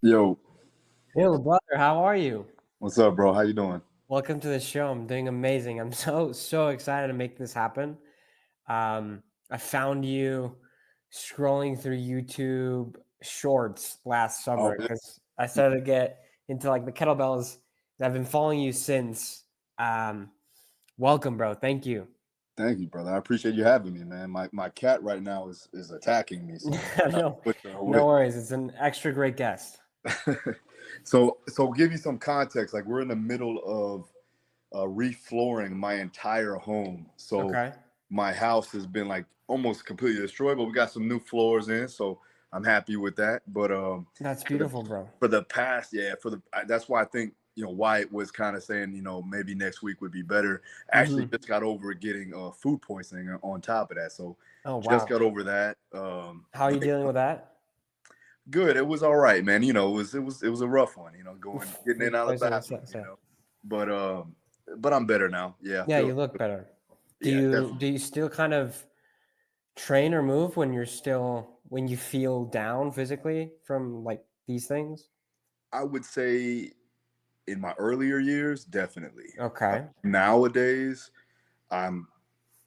Yo, Hey, brother, how are you? what's up, bro? How you doing? Welcome to the show. I'm doing amazing. I'm so excited to make this happen. I found you scrolling through YouTube Shorts last Oh, summer yeah. because I started to get into like the kettlebells, and I've been following you since. Um, Welcome, bro. Thank you. Thank you, brother. I appreciate you having me, man. My cat right now is attacking me, so I'm trying to No, push her away. no worries. It's an extra great guest. So give you some context. Like we're in the middle of reflooring my entire home. So Okay, my house has been like almost completely destroyed, but we got some new floors in, so I'm happy with that. But that's for the beautiful, bro. for the past, yeah, that's why I think Wyatt was kind of saying maybe next week would be better. Actually, Hmm. just got over getting food poisoning on top of that, so Oh just wow. got over that. How are you dealing with that? Good. It was all right, man. It was a rough one. Getting in and Food out of the poisoning. bathroom. But I'm better now. Yeah, Yeah, feel you look better. Do yeah, you definitely. do you still kind of train or move when you feel down physically from like these things? I would say in my earlier years, definitely. Okay. Nowadays, I'm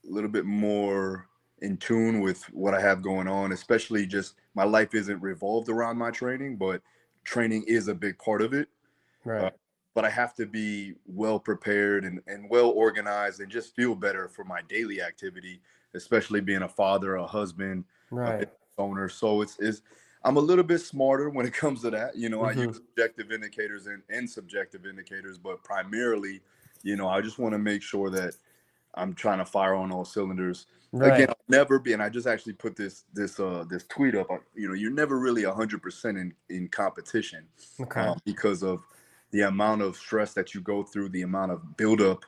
a little bit more in tune with what I have going on, especially just my life isn't revolved around my training, but training is a big part of it. Uh, Right. but I have to be well prepared and well organized and just feel better for my daily activity, especially being a father, a husband, a business Right. owner. So it's I'm a little bit smarter when it comes to that. I use Mhm. objective indicators and subjective indicators, but primarily, I just want to make sure that I'm trying to fire on all cylinders. Again, Right. I'll never be, and I just actually put this tweet up. You're never really 100% in competition, Okay. because of the amount of stress that you go through, the amount of buildup,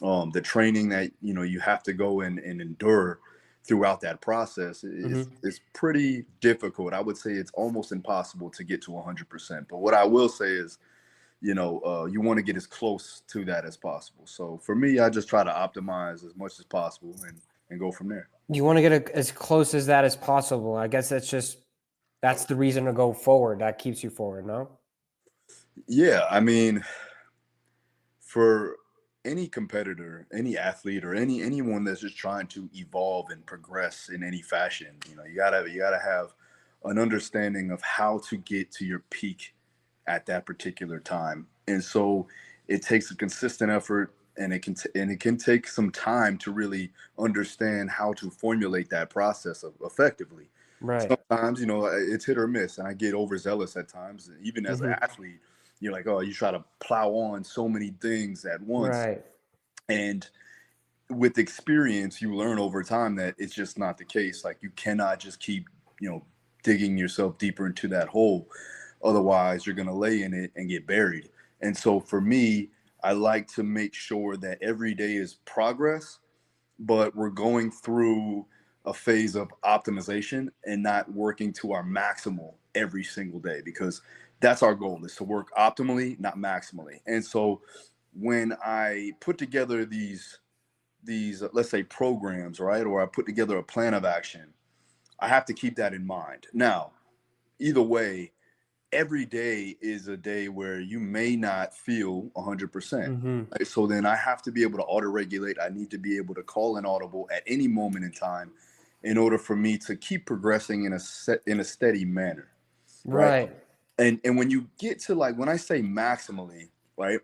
the training that you have to go and endure throughout that process is Mhm. is pretty difficult. I would say it's almost impossible to get to 100%. But what I will say is you want to get as close to that as possible. So for me, I just try to optimize as much as possible and go from there. You want to get as close as that as possible. I guess that's the reason to go forward. That keeps you forward, no? Yeah, I mean, for any competitor, any athlete, or anyone that's just trying to evolve and progress in any fashion, you gotta have an understanding of how to get to your peak at that particular time. And so it takes a consistent effort, and it can take some time to really understand how to formulate that process effectively. Right. Sometimes it's hit or miss, and I get overzealous at times. Even as an Mhm. athlete, you're like, oh, you try to plow on so many things at once, Right. and with experience you learn over time that it's just not the case. Like, you cannot just keep digging yourself deeper into that hole, otherwise you're going to lay in it and get buried. And so for me, I like to make sure that every day is progress, but we're going through a phase of optimization and not working to our maximal every single day, because that's our goal, is to work optimally, not maximally. And so when I put together these let's say programs, right, or I put together a plan of action, I have to keep that in mind. Now, either way, every day is a day where you may not feel 100%. Mhm. Right? So then I have to be able to auto regulate. I need to be able to call an audible at any moment in time in order for me to keep progressing in a steady manner, right? Right. And when you get to, like, when I say maximally, right,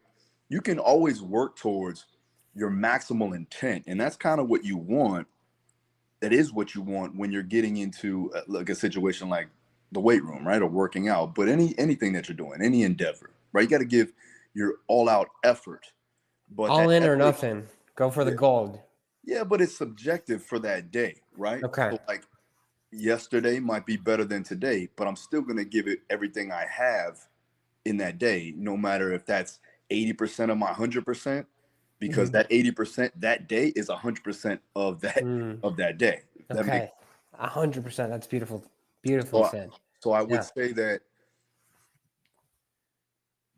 you can always work towards your maximal intent, and that's kind of what you want. That is what you want when you're getting into like a situation like the weight room, right, or working out. But anything that you're doing, any endeavor, right, you got to give your all out effort. But All that in or effort, nothing. Go for the yeah, gold. yeah, but it's subjective for that day, right? Okay. So, like, yesterday might be better than today, but I'm still going to give it everything I have in that day, no matter if that's 80% of my 100%, because Mhm. that 80% that day is 100% of that Mm. of that day. That makes Okay. 100%. That's beautiful. Beautifully so. said. So I would Yeah. say that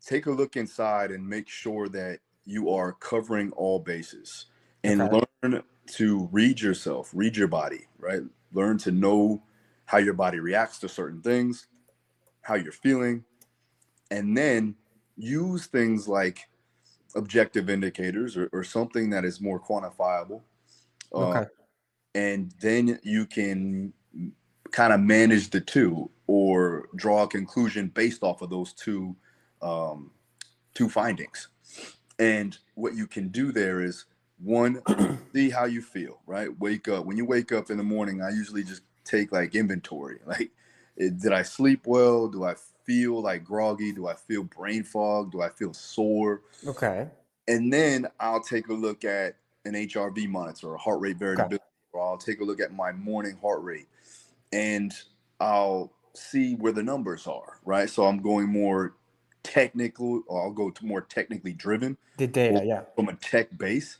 take a look inside and make sure that you are covering all bases, and Okay. learn to read yourself, read your body, right? Learn to know how your body reacts to certain things, how you're feeling, and then use things like objective indicators or something that is more quantifiable. Uh, Okay. and then you can kind of manage the two or draw a conclusion based off of those um, two findings. And what you can do there is one, see how you feel, right? Wake up. When you wake up in the morning, I usually just take like inventory. Like, did I sleep well? Do I feel like groggy? Do I feel brain fog? Do I feel sore? Okay. And then I'll take a look at an HRV monitor, a heart rate Okay. variability, or I'll take a look at my morning heart rate and I'll see where the numbers are, right? So I'm going more technical, or I'll go to more technically driven The or data, yeah. from a tech base,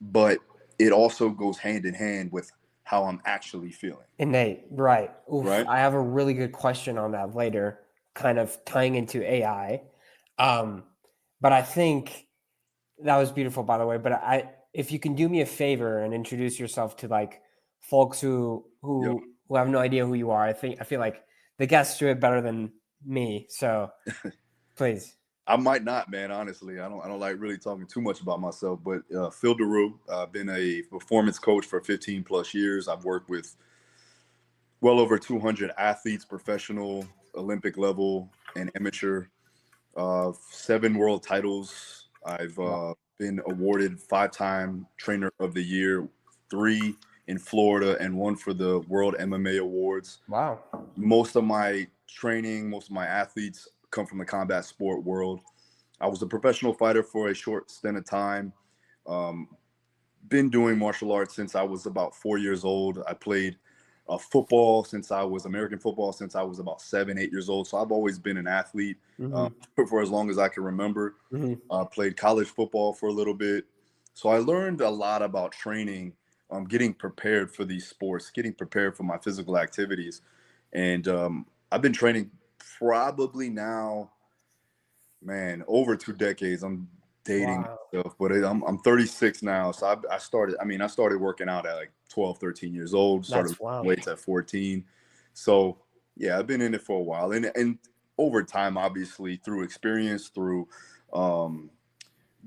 but it also goes hand in hand with how I'm actually feeling, Innate, right. Oof, right? I have a really good question on that later, kind of tying into AI. Um, but I think that was beautiful, by the way. But if you can do me a favor and introduce yourself to like folks Yep. who have no idea who you are, I feel like the guests do it better than me. So please. I might not, man. Honestly, I don't like really talking too much about myself. But Phil Daru, I've been a performance coach for 15 plus years. I've worked with well over 200 athletes, professional, Olympic level, and amateur. 7 world titles. I've Wow. been awarded 5-time Trainer of the Year, 3 in Florida, and 1 for the World MMA Awards. Wow. Most of my training, most of my athletes come from the combat sport world. I was a professional fighter for a short stint of time. Um, been doing martial arts since I was about 4 years old. I played football since I was American football since I was about 7, 8 years old. So I've always been an athlete Hmm. for as long as I can remember. Hmm. Played college football for a little bit. So I learned a lot about training, getting prepared for these sports, getting prepared for my physical activities. And I've been training probably now, man, over 2 decades. I'm dating Wow. myself, but I'm 36 now. So I started, I started working out at like 12, 13 years old, started That's wow. weights at 14. So yeah, I've been in it for a while. And over time, obviously through experience, through um,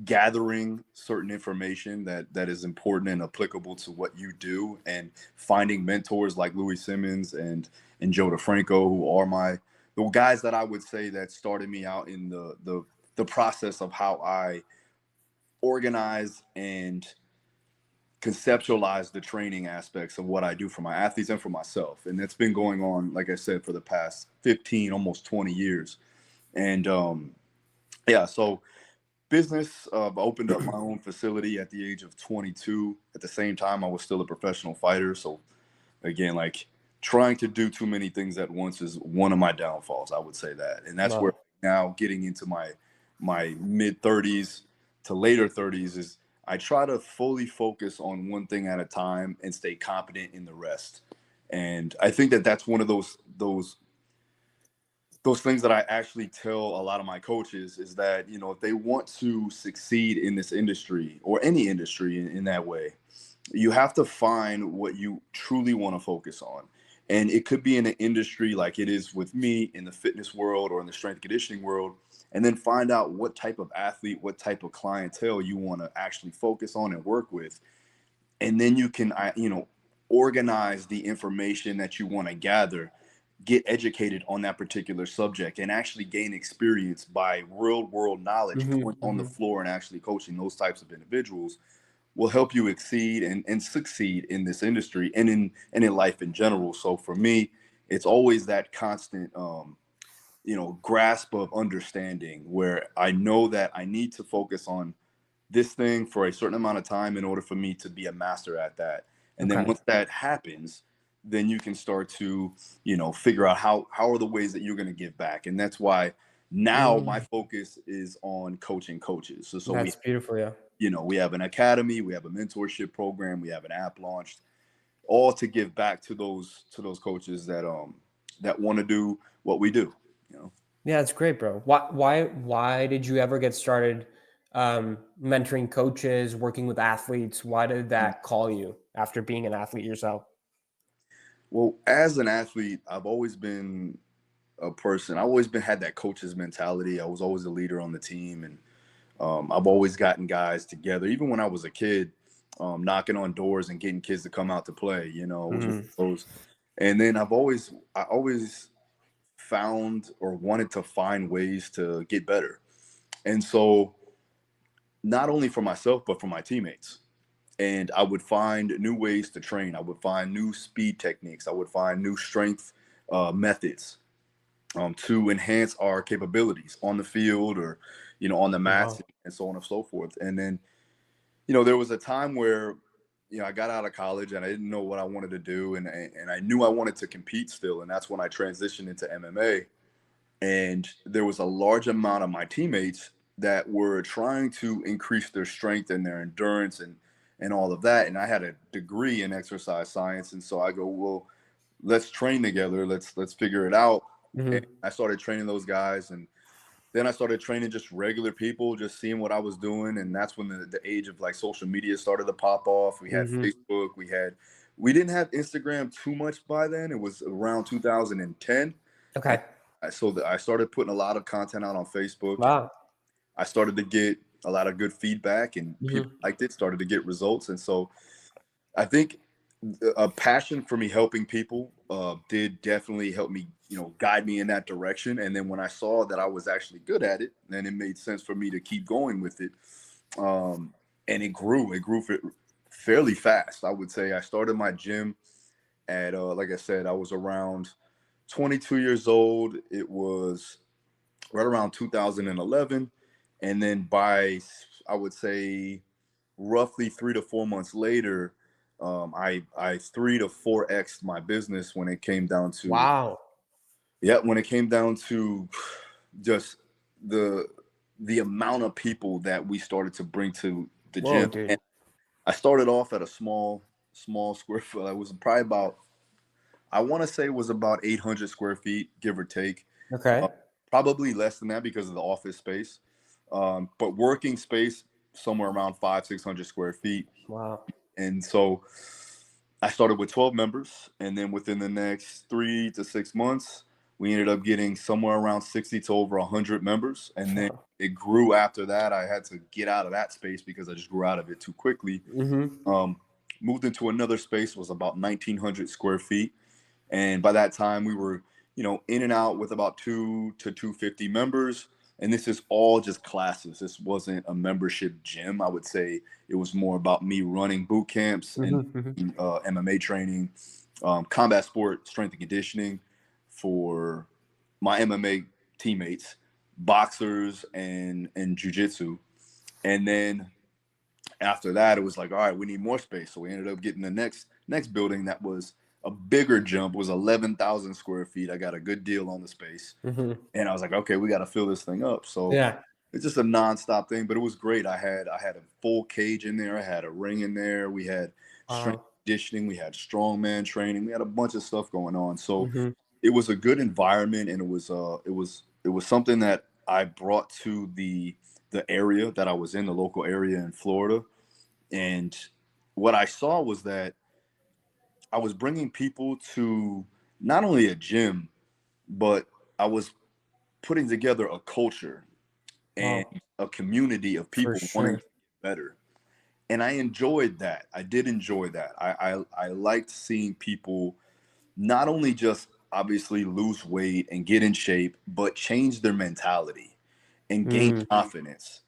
gathering certain information that is important and applicable to what you do, and finding mentors like Louis Simmons and Joe DeFranco, who are the guys that I would say that started me out in the process of how I organize and conceptualize the training aspects of what I do for my athletes and for myself. And that's been going on, like I said, for the past 15, almost 20 years. And yeah, so business. I opened up my own facility at the age of 22. At the same time, I was still a professional fighter. So again, like trying to do too many things at once is one of my downfalls. I would say that, and that's where Wow. now getting into my mid 30s to later 30s is I try to fully focus on one thing at a time and stay competent in the rest. And I think that that's one of those things that I actually tell a lot of my coaches is that, if they want to succeed in this industry or any industry in that way, you have to find what you truly want to focus on. And it could be in an industry like it is with me in the fitness world or in the strength and conditioning world, and then find out what type of athlete, what type of clientele you want to actually focus on and work with. And then you can, organize the information that you want to gather, get educated on that particular subject, and actually gain experience by real world knowledge Hmm. going on the Hmm. floor and actually coaching those types of individuals will help you exceed and succeed in this industry and in life in general. So for me, it's always that constant grasp of understanding where I know that I need to focus on this thing for a certain amount of time in order for me to be a master at that. And then Okay. once that happens, then you can start to, figure out how are the ways that you're going to give back. And that's why now my Mm, focus is on coaching coaches. So we, that's beautiful. Yeah. we have an academy, we have a mentorship program, we have an app launched, all to give back to those coaches that want to do what we do, you know. Yeah, that's great, bro. Why did you ever get started mentoring coaches, working with athletes? Why did that call you after being an athlete yourself? Well, as an athlete, I've always been a person. I always been had that coach's mentality. I was always a leader on the team, and I've always gotten guys together, even when I was a kid, knocking on doors and getting kids to come out to play. You know, it was one Mhm. of those. And then I always found or wanted to find ways to get better. And so, not only for myself, but for my teammates. And I would find new ways to train. I would find new speed techniques. I would find new strength methods to enhance our capabilities on the field or, on the mats Wow. and so on and so forth. And then, there was a time where, I got out of college and I didn't know what I wanted to do. And I knew I wanted to compete still. And that's when I transitioned into MMA. And there was a large amount of my teammates that were trying to increase their strength and their endurance and all of that. And I had a degree in exercise science. And so I go, well, let's train together. Let's figure it out. And Mhm. I started training those guys, and then I started training just regular people, just seeing what I was doing. And that's when the age of like social media started to pop off. We had Mhm. Facebook, we didn't have Instagram too much by then. It was around 2010. And Okay. I started putting a lot of content out on Facebook, and Wow. I started to get a lot of good feedback, and people Mhm. liked it, started to get results. And so I think a passion for me helping people did definitely help me, guide me in that direction. And then when I saw that I was actually good at it, then it made sense for me to keep going with it. Um, and it grew fairly fast. I would say I started my gym at, like I said, I was around 22 years old. It was right around 2011. And then by, I would say, roughly 3 to 4 months later, I 3 to 4x my business when it came down to, Wow. yeah, when it came down to just the the amount of people that we started to bring to the Whoa, gym. dude. And I started off at a small square foot. It was probably about, I want to say it was about 800 square feet, give or take. Okay. Uh, Probably less than that because of the office space. But working space somewhere around 500-600 square feet. Wow. And so I started with 12 members, and then within the next 3 to 6 months, we ended up getting somewhere around 60 to over 100 members. And then it grew after that. I had to get out of that space because I just grew out of it too quickly. Mhm. Um, Moved into another space, was about 1,900 square feet. And by that time, we were, in and out with about 2 to 250 members. And this is all just classes. This wasn't a membership gym. I would say it was more about me running boot camps and Mhm. Mhm. MMA training, combat sport, strength and conditioning for my MMA teammates, boxers and jujitsu. And then after that, it was like, all right, we need more space. So we ended up getting the next building that was a bigger jump, was 11,000 square feet. I got a good deal on the space, Mhm. and I was like, okay, we got to fill this thing up. So Yeah. it's just a nonstop thing, but it was great. I had a full cage in there. I had a ring in there. We had strength Wow. conditioning. We had strongman training. We had a bunch of stuff going on. So Mhm. it was a good environment, and it was something that I brought to the area that I was in, the local area in Florida. And what I saw was that I was bringing people to not only a gym, but I was putting together a culture and Wow. a community of For people wanting sure. to get better. And I enjoyed that. I did enjoy that. I liked seeing people not only just obviously lose weight and get in shape, but change their mentality and gain Mm. confidence.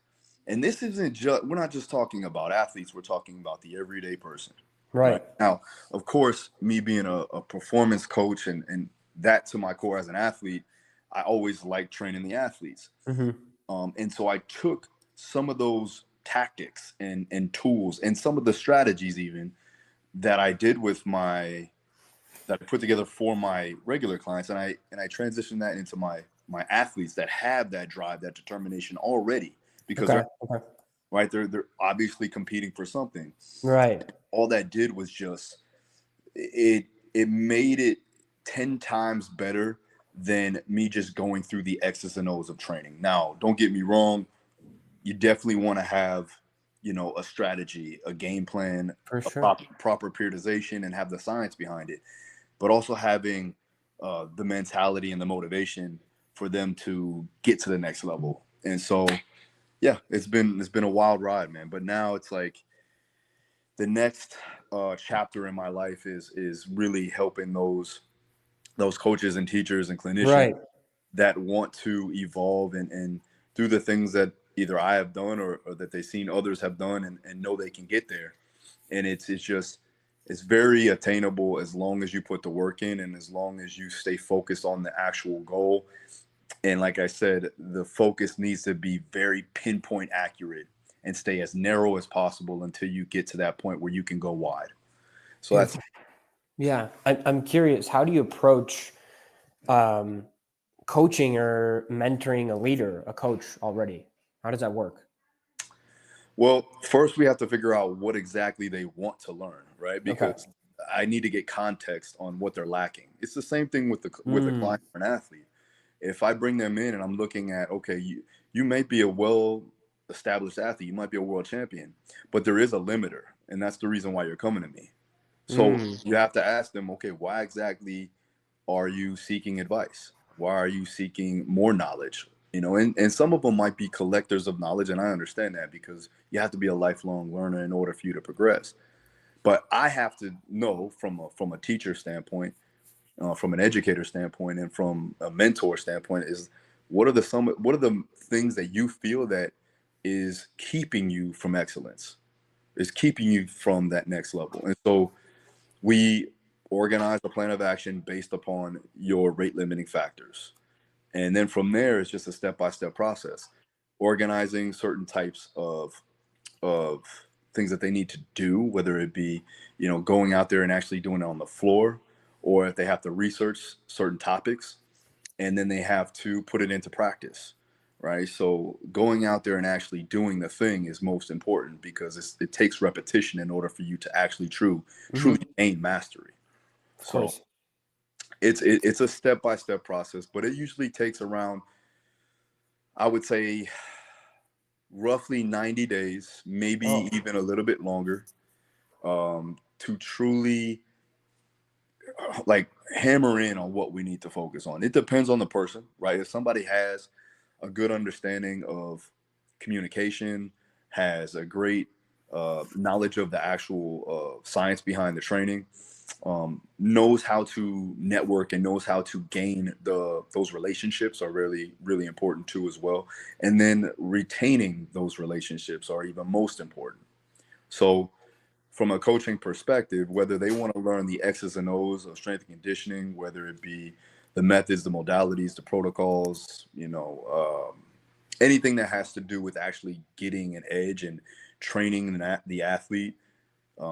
And this isn't just, we're not just talking about athletes, we're talking about the everyday person, right? Right. Now, of course, me being a performance coach and that to my core as an athlete, I always liked training the athletes. Mhm. And so I took some of those tactics and tools and some of the strategies even that I did that I put together for my regular clients, and I transitioned that into my athletes that have that drive, that determination already, because Okay. they're Okay. right, they're obviously competing for something. Right. All that did was just it made it 10 times better than me just going through the X's and O's of training. Now, don't get me wrong, you definitely want to have, a strategy, a game plan, For a sure. proper periodization, and have the science behind it, but also having the mentality and the motivation for them to get to the next level. And so, yeah, it's been a wild ride, man. But now it's like the next chapter in my life is really helping those coaches and teachers and clinicians Right. that want to evolve and do the things that either I have done or that they've seen others have done and know they can get there. And it's just it's very attainable as long as you put the work in and as long as you stay focused on the actual goal. And like I said, the focus needs to be very pinpoint accurate and stay as narrow as possible until you get to that point where you can go wide. So that's Beautiful. Yeah. I'm curious, how do you approach um, coaching or mentoring a leader, a coach already? How does that work? well, first we have to figure out what exactly they want to learn, right? Okay. Because I need to get context on what they're lacking. It's the same thing with a Mm, client or an athlete. If I bring them in and I'm looking at, okay, you may be a well established athlete, you might be a world champion, but there is a limiter, and that's the reason why you're coming to me. So mm, you have to ask them, okay, why exactly are you seeking advice? Why are you seeking more knowledge? And some of them might be collectors of knowledge, and I understand that because you have to be a lifelong learner in order for you to progress. But I have to know from a teacher standpoint, from an educator standpoint, and from a mentor standpoint, is what are the things that you feel that is keeping you from excellence, is keeping you from that next level. And so we organize a plan of action based upon your rate limiting factors. And then from there, it's just a step by step process, organizing certain types of things that they need to do, whether it be, going out there and actually doing it on the floor, or if they have to research certain topics and then they have to put it into practice, right? So going out there and actually doing the thing is most important because it takes repetition in order for you to actually truly hmm. gain mastery. Of So course. it's a step by step process, but it usually takes around, I would say, roughly 90 days, maybe Oh, even a little bit longer, to truly like hammer in on what we need to focus on. It depends on the person, right? If somebody has a good understanding of communication, has a great knowledge of the actual science behind the training, knows how to network and knows how to gain those relationships are really really important too as well. And then retaining those relationships are even most important. So from a coaching perspective, whether they want to learn the X's and O's of strength and conditioning, whether it be the methods, the modalities, the protocols, anything that has to do with actually getting an edge and training the athlete,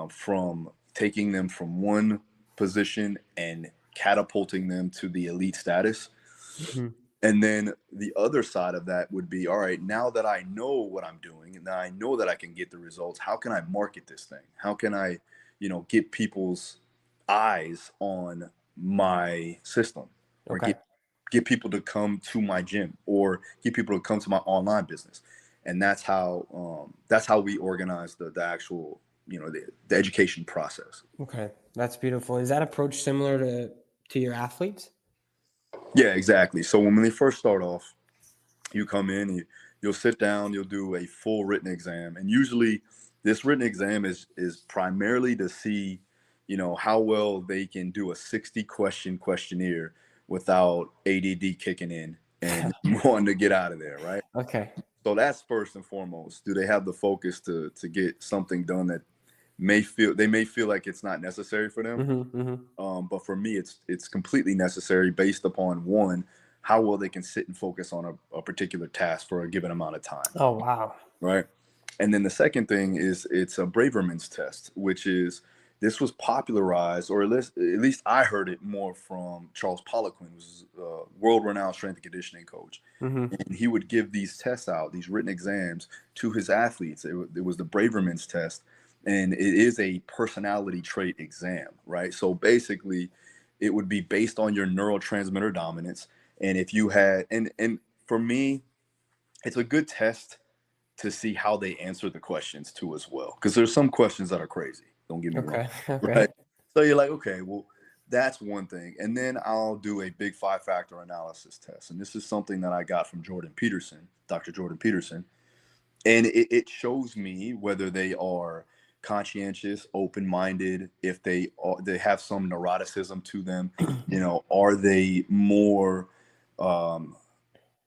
from taking them from one position and catapulting them to the elite status. mhm. And then the other side of that would be, all right, now that I know what I'm doing and I know that I can get the results, how can I market this thing? How can I, get people's eyes on my system, or Okay. get people to come to my gym, or get people to come to my online business? And that's how we organize the actual, the education process. Okay. That's beautiful. Is that approach similar to your athletes? Yeah, exactly. So when they first start off, you come in, you'll sit down, you'll do a full written exam, and usually this written exam is primarily to see, how well they can do a 60-question questionnaire without ADD kicking in and wanting to get out of there, right? Okay. So that's first and foremost. Do they have the focus to get something done that may feel like it's not necessary for them? Hmm. Hmm. But for me, it's completely necessary based upon, one, how well they can sit and focus on a particular task for a given amount of time, Oh, wow. right? And then the second thing is it's a Braverman's test, which is, this was popularized, or at least I heard it more from Charles Poliquin, who's a world-renowned strength and conditioning coach. Hmm. And he would give these tests out, these written exams, to his athletes. It was the Braverman's test, and it is a personality trait exam, right? So basically, it would be based on your neurotransmitter dominance, and if you had, and for me, it's a good test to see how they answer the questions too as well, because there's some questions that are crazy. Don't get me wrong, Okay. Okay. right? So you're like, okay, well, That's one thing. And then I'll do a big 5-factor analysis test. And this is something that I got from Jordan Peterson, Dr. Jordan Peterson. And it shows me whether they are conscientious, open-minded, if they have some neuroticism to them. Are they more um,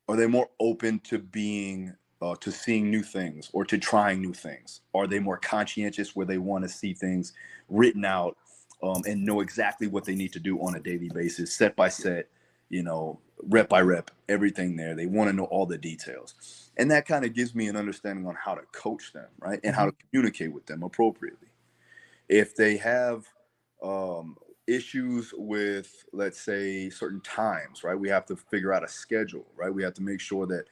open to being to seeing new things or to trying new things? Are they more conscientious where they want to see things written out and know exactly what they need to do on a daily basis, set by set, rep by rep, everything there. They want to know all the details. And that kind of gives me an understanding on how to coach them, right? And how to communicate with them appropriately. If they have issues with, let's say, certain times, right? We have to figure out a schedule, right? We have to make sure that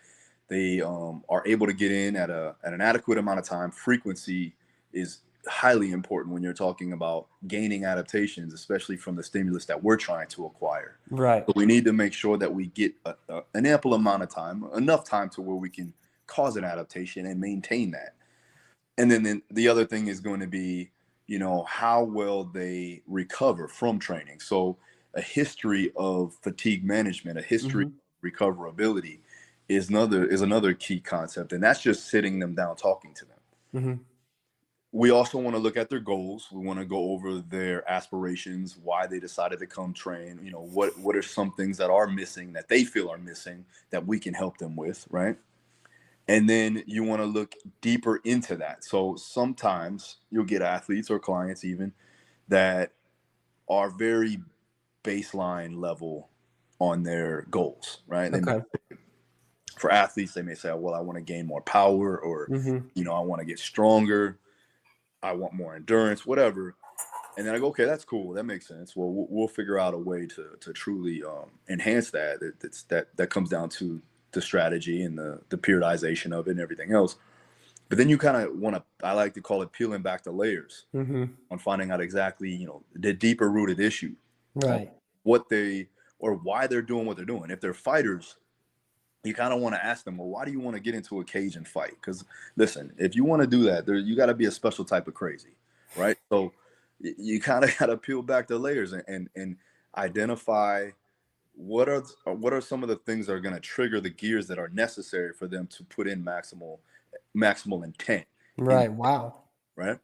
they are able to get in at an adequate amount of time. Frequency is highly important when you're talking about gaining adaptations, especially from the stimulus that we're trying to acquire. Right. But we need to make sure that we get an ample amount of time, enough time to where we can cause an adaptation and maintain that. And then the other thing is going to be, how well they recover from training. So a history of fatigue management, a history of recoverability is another key concept. And that's just sitting them down, talking to them. We also want to look at their goals. We want to go over their aspirations, why they decided to come train. What are some things that are missing, that they feel are missing, that we can help them with, right? And then you want to look deeper into that. So sometimes you'll get athletes or clients even that are very baseline level on their goals, right? Okay. For athletes, they may say, well, I want to gain more power, or, I want to get stronger. I want more endurance, whatever. And then I go, okay, that's cool. That makes sense. Well, we'll figure out a way to truly enhance that. That comes down to the strategy and the periodization of it and everything else. But then you kind of want to, I like to call it peeling back the layers on finding out exactly, the deeper rooted issue. Right. What they, or why they're doing what they're doing. If they're fighters, you kind of want to ask them, well, why do you want to get into a cage and fight? Because listen, if you want to do that, you got to be a special type of crazy, right? So you kind of got to peel back the layers and identify what are some of the things that are going to trigger the gears that are necessary for them to put in maximal intent. Right. Wow. Right.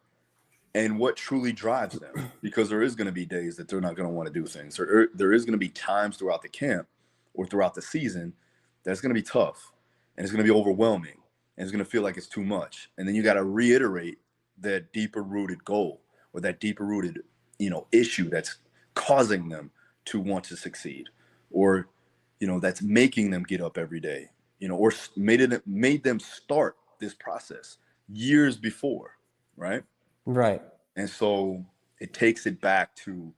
And what truly drives them, because there is going to be days that they're not going to want to do things, or there is going to be times throughout the camp or throughout the season that's going to be tough and it's going to be overwhelming and it's going to feel like it's too much. And then you got to reiterate that deeper rooted goal or that deeper rooted, issue that's causing them to want to succeed, or, that's making them get up every day, or made them start this process years before. Right. Right. And so it takes it back to,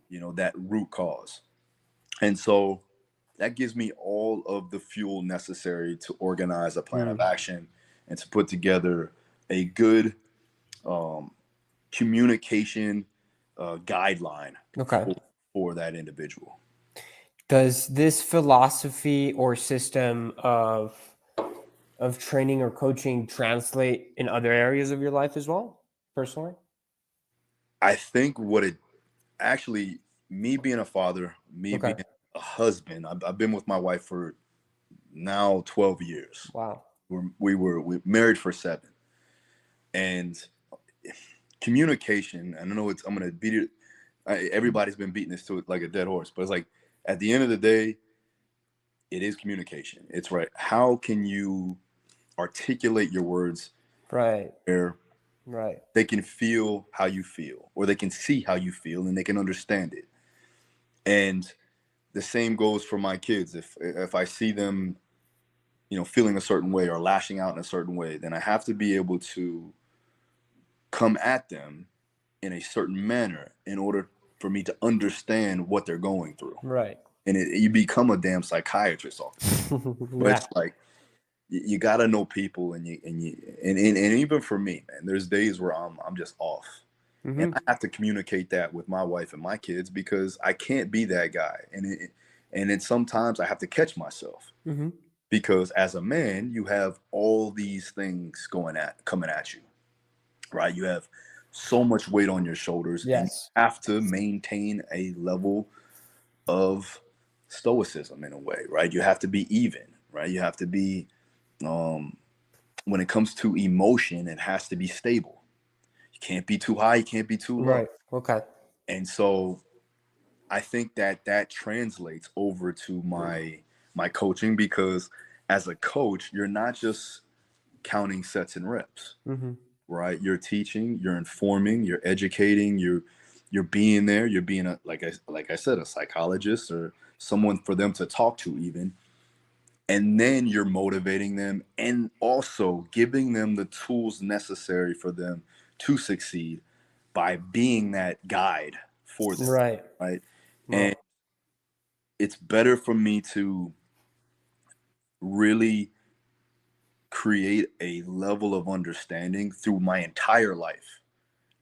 that root cause. And so that gives me all of the fuel necessary to organize a plan of action and to put together a good communication guideline for that individual. Does this philosophy or system of training or coaching translate in other areas of your life as well, personally? I think what it actually, me being a father, me being a husband, I've been with my wife for now 12 years. Wow. We were married for 7. And communication, and I know I'm going to beat it. Everybody's been beating this to it like a dead horse, but it's like at the end of the day, it is communication. It's right. How can you articulate your words? Right. Right. They can feel how you feel, or they can see how you feel, and they can understand it. And the same goes for my kids. If I see them, feeling a certain way or lashing out in a certain way, then I have to be able to come at them in a certain manner in order for me to understand what they're going through. Right. And you become a damn psychiatrist off. But it's like you got to know people, and even for me, man, there's days where I'm just off. And I have to communicate that with my wife and my kids, because I can't be that guy. And then sometimes I have to catch myself, because as a man, you have all these things coming at you, right? You have so much weight on your shoulders, and you Yes. have to maintain a level of stoicism in a way, right? You have to be even, right? You have to be, um, when it comes to emotion, it has to be stable. You can't be too high, you can't be too low. Right. Okay. And so I think that that translates over to my coaching, because as a coach, you're not just counting sets and reps, Mm-hmm. right? You're teaching, you're informing, you're educating, you're being there, you're being a, like I said, a psychologist or someone for them to talk to even. And then you're motivating them and also giving them the tools necessary for them to succeed by being that guide for them, Right. right? And Well. it's better for me to really create a level of understanding through my entire life,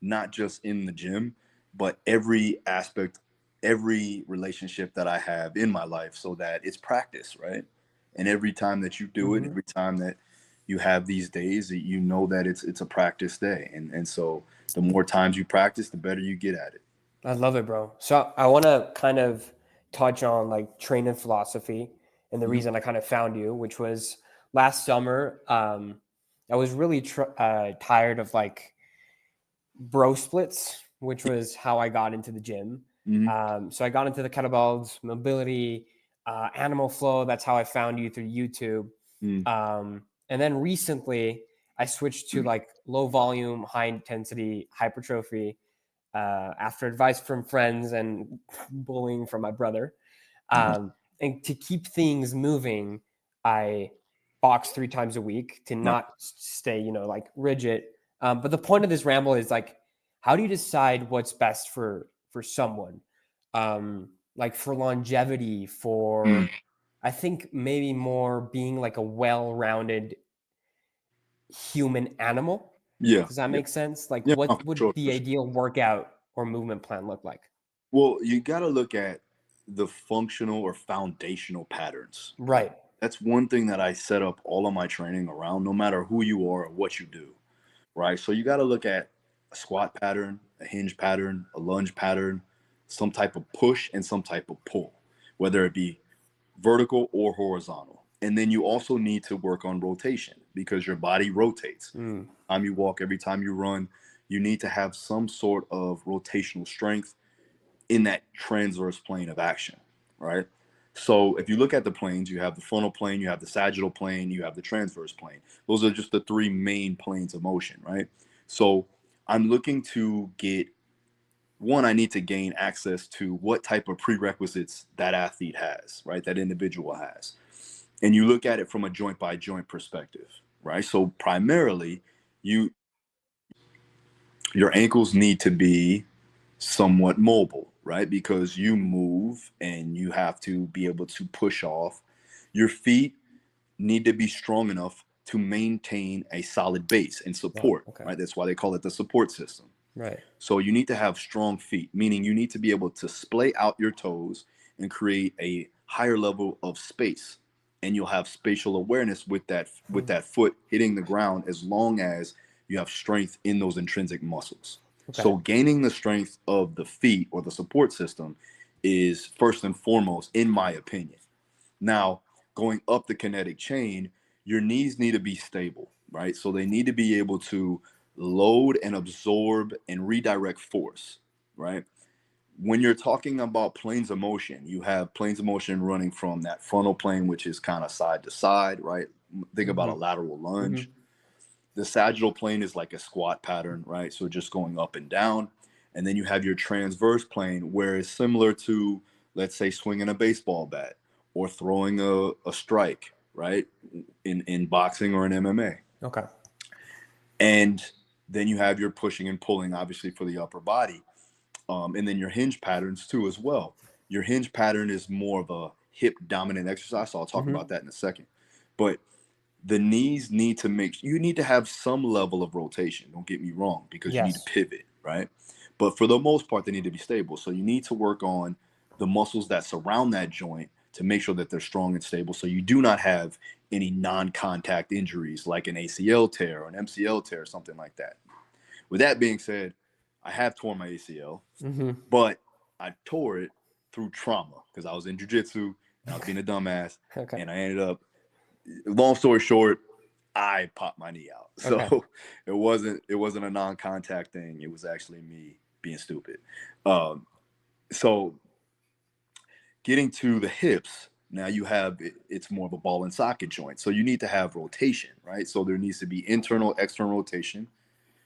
not just in the gym, but every aspect, every relationship that I have in my life, so that it's practice, right? And every time that you do it, Mm-hmm. every time that you have these days, you know that it's a practice day. And so the more times you practice, the better you get at it. I love it, bro. So I want to kind of touch on like training philosophy and the Mhm. reason I kind of found you, which was last summer. I was really tired of like bro splits, which was how I got into the gym. Mhm. So I got into the kettlebells, mobility, animal flow. That's how I found you through YouTube. Mhm. And then recently, I switched to like low volume, high intensity hypertrophy after advice from friends and bullying from my brother. Nice. And to keep things moving, I box 3 times a week to Nice. not stay, like rigid. But the point of this ramble is like, how do you decide what's best for someone? Like for longevity, Mhm. for I think maybe more being like a well-rounded human animal. Yeah. Does that Yeah. make sense? Like, Yeah. No, what for would sure. the For sure. ideal workout or movement plan look like? Well, you got to look at the functional or foundational patterns, right? Right. That's one thing that I set up all of my training around, no matter who you are or what you do, right? So you got to look at a squat pattern, a hinge pattern, a lunge pattern, some type of push and some type of pull, whether it be vertical or horizontal. And then you also need to work on rotation, because your body rotates. Mm, Every time you walk, every time you run, you need to have some sort of rotational strength in that transverse plane of action, right? So if you look at the planes, you have the frontal plane, you have the sagittal plane, you have the transverse plane. Those are just the three main planes of motion, right? So I'm looking to get one, I need to gain access to what type of prerequisites that athlete has, right? That individual has. And you look at it from a joint by joint perspective, right? So primarily, you your ankles need to be somewhat mobile, right? Because you move and you have to be able to push off. Your feet need to be strong enough to maintain a solid base and oh, support, okay. right? That's why they call it the support system. Right. So you need to have strong feet, meaning you need to be able to splay out your toes and create a higher level of space. And you'll have spatial awareness with Hmm. that foot hitting the ground, as long as you have strength in those intrinsic muscles. Okay. So gaining the strength of the feet or the support system is first and foremost, in my opinion. Now, going up the kinetic chain, your knees need to be stable, right? So they need to be able to load and absorb and redirect force, right? When you're talking about planes of motion, you have planes of motion running from that frontal plane, which is kind of side to side, right? Think about a Hmm. lateral Hmm. lunge. The sagittal plane is like a squat pattern, right? So just going up and down. And then you have your transverse plane, where it's similar to, let's say, swinging a baseball bat or throwing a strike, right? In boxing or in MMA. Okay. And then you have your pushing and pulling, obviously, for the upper body. And then your hinge patterns too, as well. Your hinge pattern is more of a hip dominant exercise. So I'll talk Hmm. about that in a second. But the knees need to you need to have some level of rotation. Don't get me wrong, because you need to Yes. pivot, right? But for the most part, they need to be stable. So you need to work on the muscles that surround that joint to make sure that they're strong and stable. So you do not have any non contact injuries like an ACL tear or an MCL tear or something like that. With that being said, I have torn my ACL, Mm-hmm. but I tore it through trauma because I was in jiu-jitsu and I was being a dumbass, Okay. and I ended up, long story short, I popped my knee out. So Okay. it wasn't a non-contact thing. It was actually me being stupid. So getting to the hips, now you have it's more of a ball and socket joint. So you need to have rotation, right? So there needs to be internal, external rotation,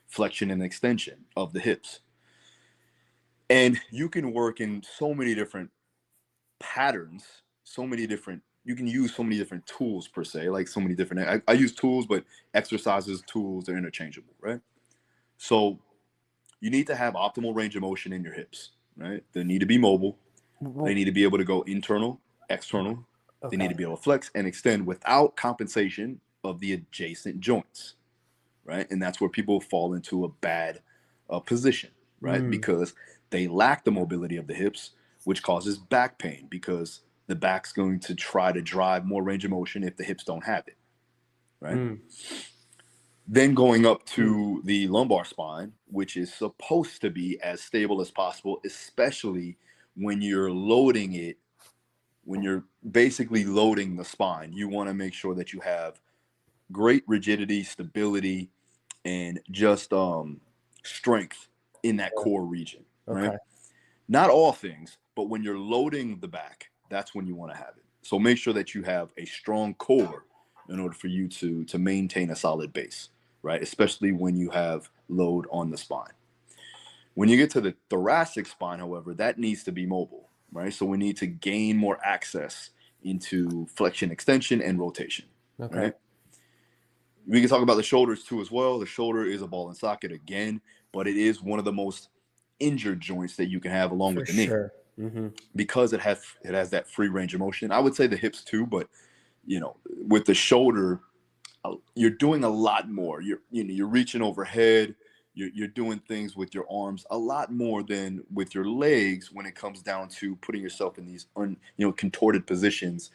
flexion and extension of the hips. And you can work in so many different patterns, so many different, you can use so many different tools per se, like so many different, I use tools, but exercises, tools, they're interchangeable, right? So you need to have optimal range of motion in your hips, right? They need to be mobile. They need to be able to go internal, external. They need Okay. to be able to flex and extend without compensation of the adjacent joints, right? And that's where people fall into a bad position, right? Mm. Because they lack the mobility of the hips, which causes back pain because the back's going to try to drive more range of motion if the hips don't have it, right? Mm. Then going up Mm. to the lumbar spine, which is supposed to be as stable as possible, especially when you're loading it, when you're basically loading the spine. You want to make sure that you have great rigidity, stability, and just strength in that core region, right? Okay. Not all things, but when you're loading the back, that's when you want to have it. So make sure that you have a strong core in order for you to maintain a solid base, right? Especially when you have load on the spine. When you get to the thoracic spine, however, that needs to be mobile, right? So we need to gain more access into flexion, extension, and rotation, Okay. right? We can talk about the shoulders too as well. The shoulder is a ball and socket again, but it is one of the most injured joints that you can have along For with the knee sure. Mm-hmm. because it has that free range of motion. I would say the hips too, but with the shoulder, you're doing a lot more. You're reaching overhead. You're doing things with your arms a lot more than with your legs when it comes down to putting yourself in these contorted positions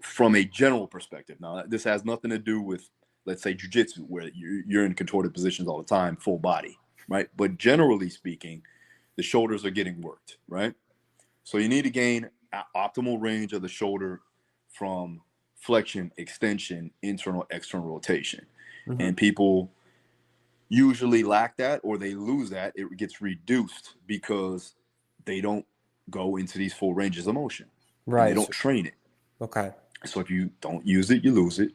from a general perspective. Now, this has nothing to do with, let's say, jujitsu, where you're in contorted positions all the time, full body, right? But generally speaking, the shoulders are getting worked, right? So you need to gain optimal range of the shoulder from flexion, extension, internal, external rotation. Mm-hmm. And people usually lack that or they lose that. It gets reduced because they don't go into these full ranges of motion and they Right. don't train it. Okay. So if you don't use it, you lose it.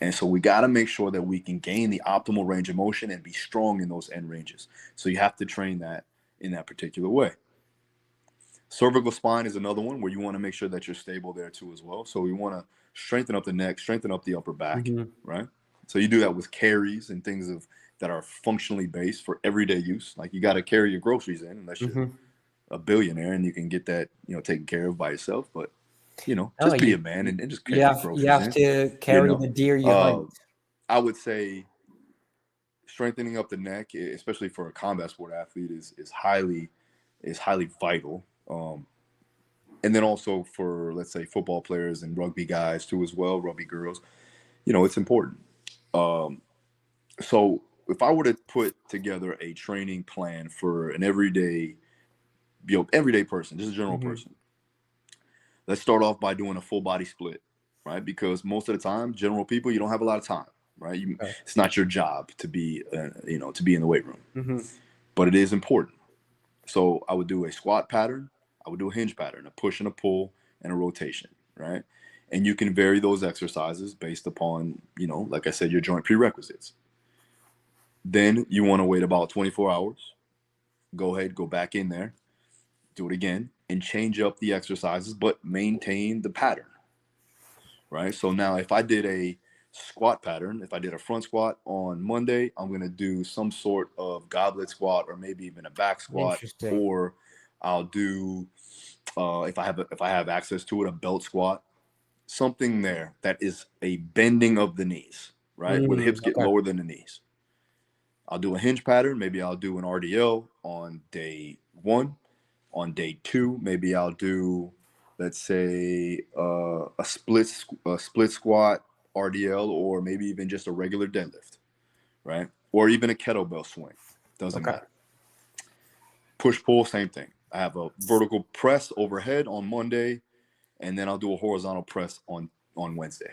And so we got to make sure that we can gain the optimal range of motion and be strong in those end ranges. So you have to train that in that particular way. Cervical spine is another one where you want to make sure that you're stable there too as well. So we want to strengthen up the neck, strengthen up the upper back, Mm-hmm. right? So you do that with carries and things that are functionally based for everyday use. Like you got to carry your groceries in unless you're Mm-hmm. a billionaire and you can get that, taken care of by yourself. But Oh, just be a man and just you carry your have you groceries have in. to You carry know, the deer you uh, hunt. I would say strengthening up the neck, especially for a combat sport athlete, is highly vital. And then also for, let's say, football players and rugby guys too as well, rugby girls, it's important. Um, so if I were to put together a training plan for an everyday person, just a general Mm-hmm. person, let's start off by doing a full body split, right? Because most of the time, general people, you don't have a lot of time, right? Okay. It's not your job to be, to be in the weight room, Mm-hmm. but it is important. So I would do a squat pattern, I would do a hinge pattern, a push and a pull, and a rotation, right? And you can vary those exercises based upon, like I said, your joint prerequisites. Then you want to wait about 24 hours. Go ahead, go back in there, do it again, and change up the exercises, but maintain the pattern, right? So now if I did a squat pattern, if I did a front squat on Monday, I'm going to do some sort of goblet squat or maybe even a back squat, Interesting. or I'll do if I have access to it, a belt squat, something there that is a bending of the knees, right? Where the hips get Okay. lower than the knees. I'll do a hinge pattern. Maybe I'll do an RDL on day one. On day two, maybe I'll do, let's say, a split squat RDL, or maybe even just a regular deadlift, right? Or even a kettlebell swing. Doesn't Okay. matter. Push pull, same thing. I have a vertical press overhead on Monday, and then I'll do a horizontal press on Wednesday.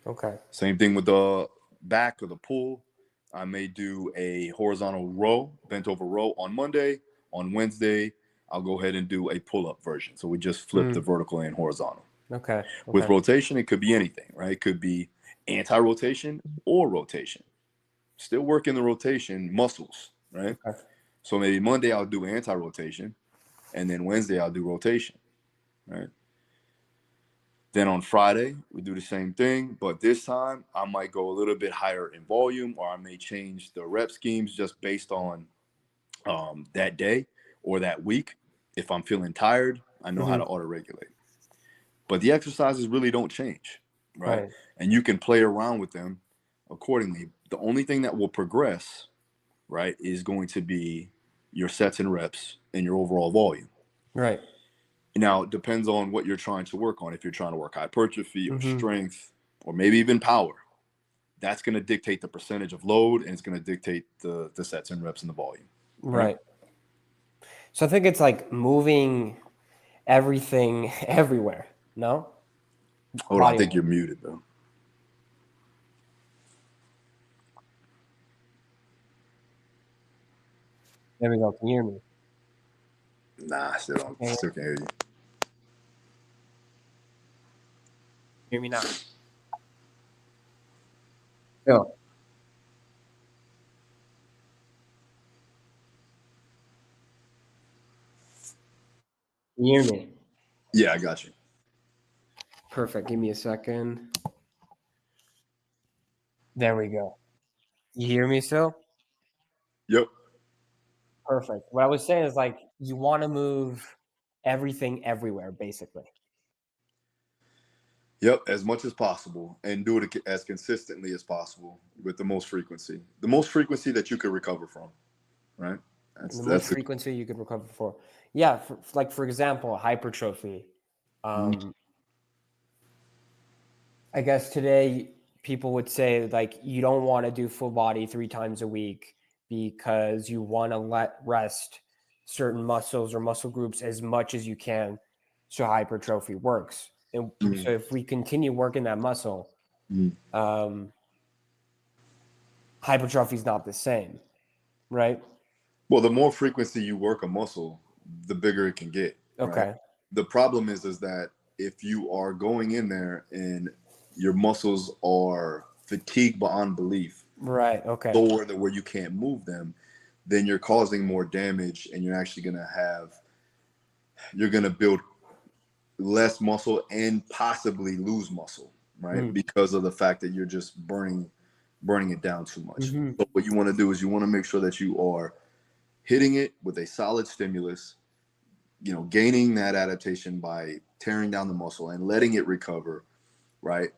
Okay. Same thing with the back or the pull. I may do a horizontal row, bent over row on Monday. On Wednesday, I'll go ahead and do a pull up version. So we just flip the vertical and horizontal. Okay. With Okay. rotation, it could be anything, right? It could be anti-rotation or rotation. Still working the rotation muscles, right? Okay. So maybe Monday I'll do anti-rotation, and then Wednesday I'll do rotation, right? Then on Friday we do the same thing, but this time I might go a little bit higher in volume, or I may change the rep schemes just based on that day or that week. If I'm feeling tired, I know how to auto regulate. But the exercises really don't change, right? Right. And you can play around with them accordingly. The only thing that will progress, right, is going to be your sets and reps and your overall volume. Right. Now, it depends on what you're trying to work on. If you're trying to work hypertrophy or Mm-hmm. strength or maybe even power, that's going to dictate the percentage of load, and it's going to dictate the sets and reps and the volume. Right. So I think it's like moving everything everywhere. No? Hold on, I Body think weight. you're muted, though. There we go. Can you hear me? Nah, I still don't. Okay. Still can't hear you. Hear me now? Go. Can you hear me? Yeah, I got you. Perfect. Give me a second. There we go. You hear me still? Yep. Perfect. What I was saying is like you want to move everything everywhere, basically. Yep, as much as possible, and do it as consistently as possible with the most frequency. The most frequency that you could recover from, right? The most That's the frequency you could recover for. Yeah, like for example, hypertrophy. Um, I guess today people would say like you don't want to do full body 3 times a week because you want to let rest certain muscles or muscle groups as much as you can so hypertrophy works. And so if we continue working that muscle, um, hypertrophy is not the same, right? well, the more frequency you work a muscle, the bigger it can get, right? Okay. The problem is that if you are going in there and your muscles are fatigued beyond belief, Right. Okay. sore that where you can't move them, then you're causing more damage, and you're gonna build less muscle and possibly lose muscle, right? Mm. Because of the fact that you're just burning it down too much. Hmm. So what you want to do is you want to make sure that you are hitting it with a solid stimulus, gaining that adaptation by tearing down the muscle and letting it recover, right?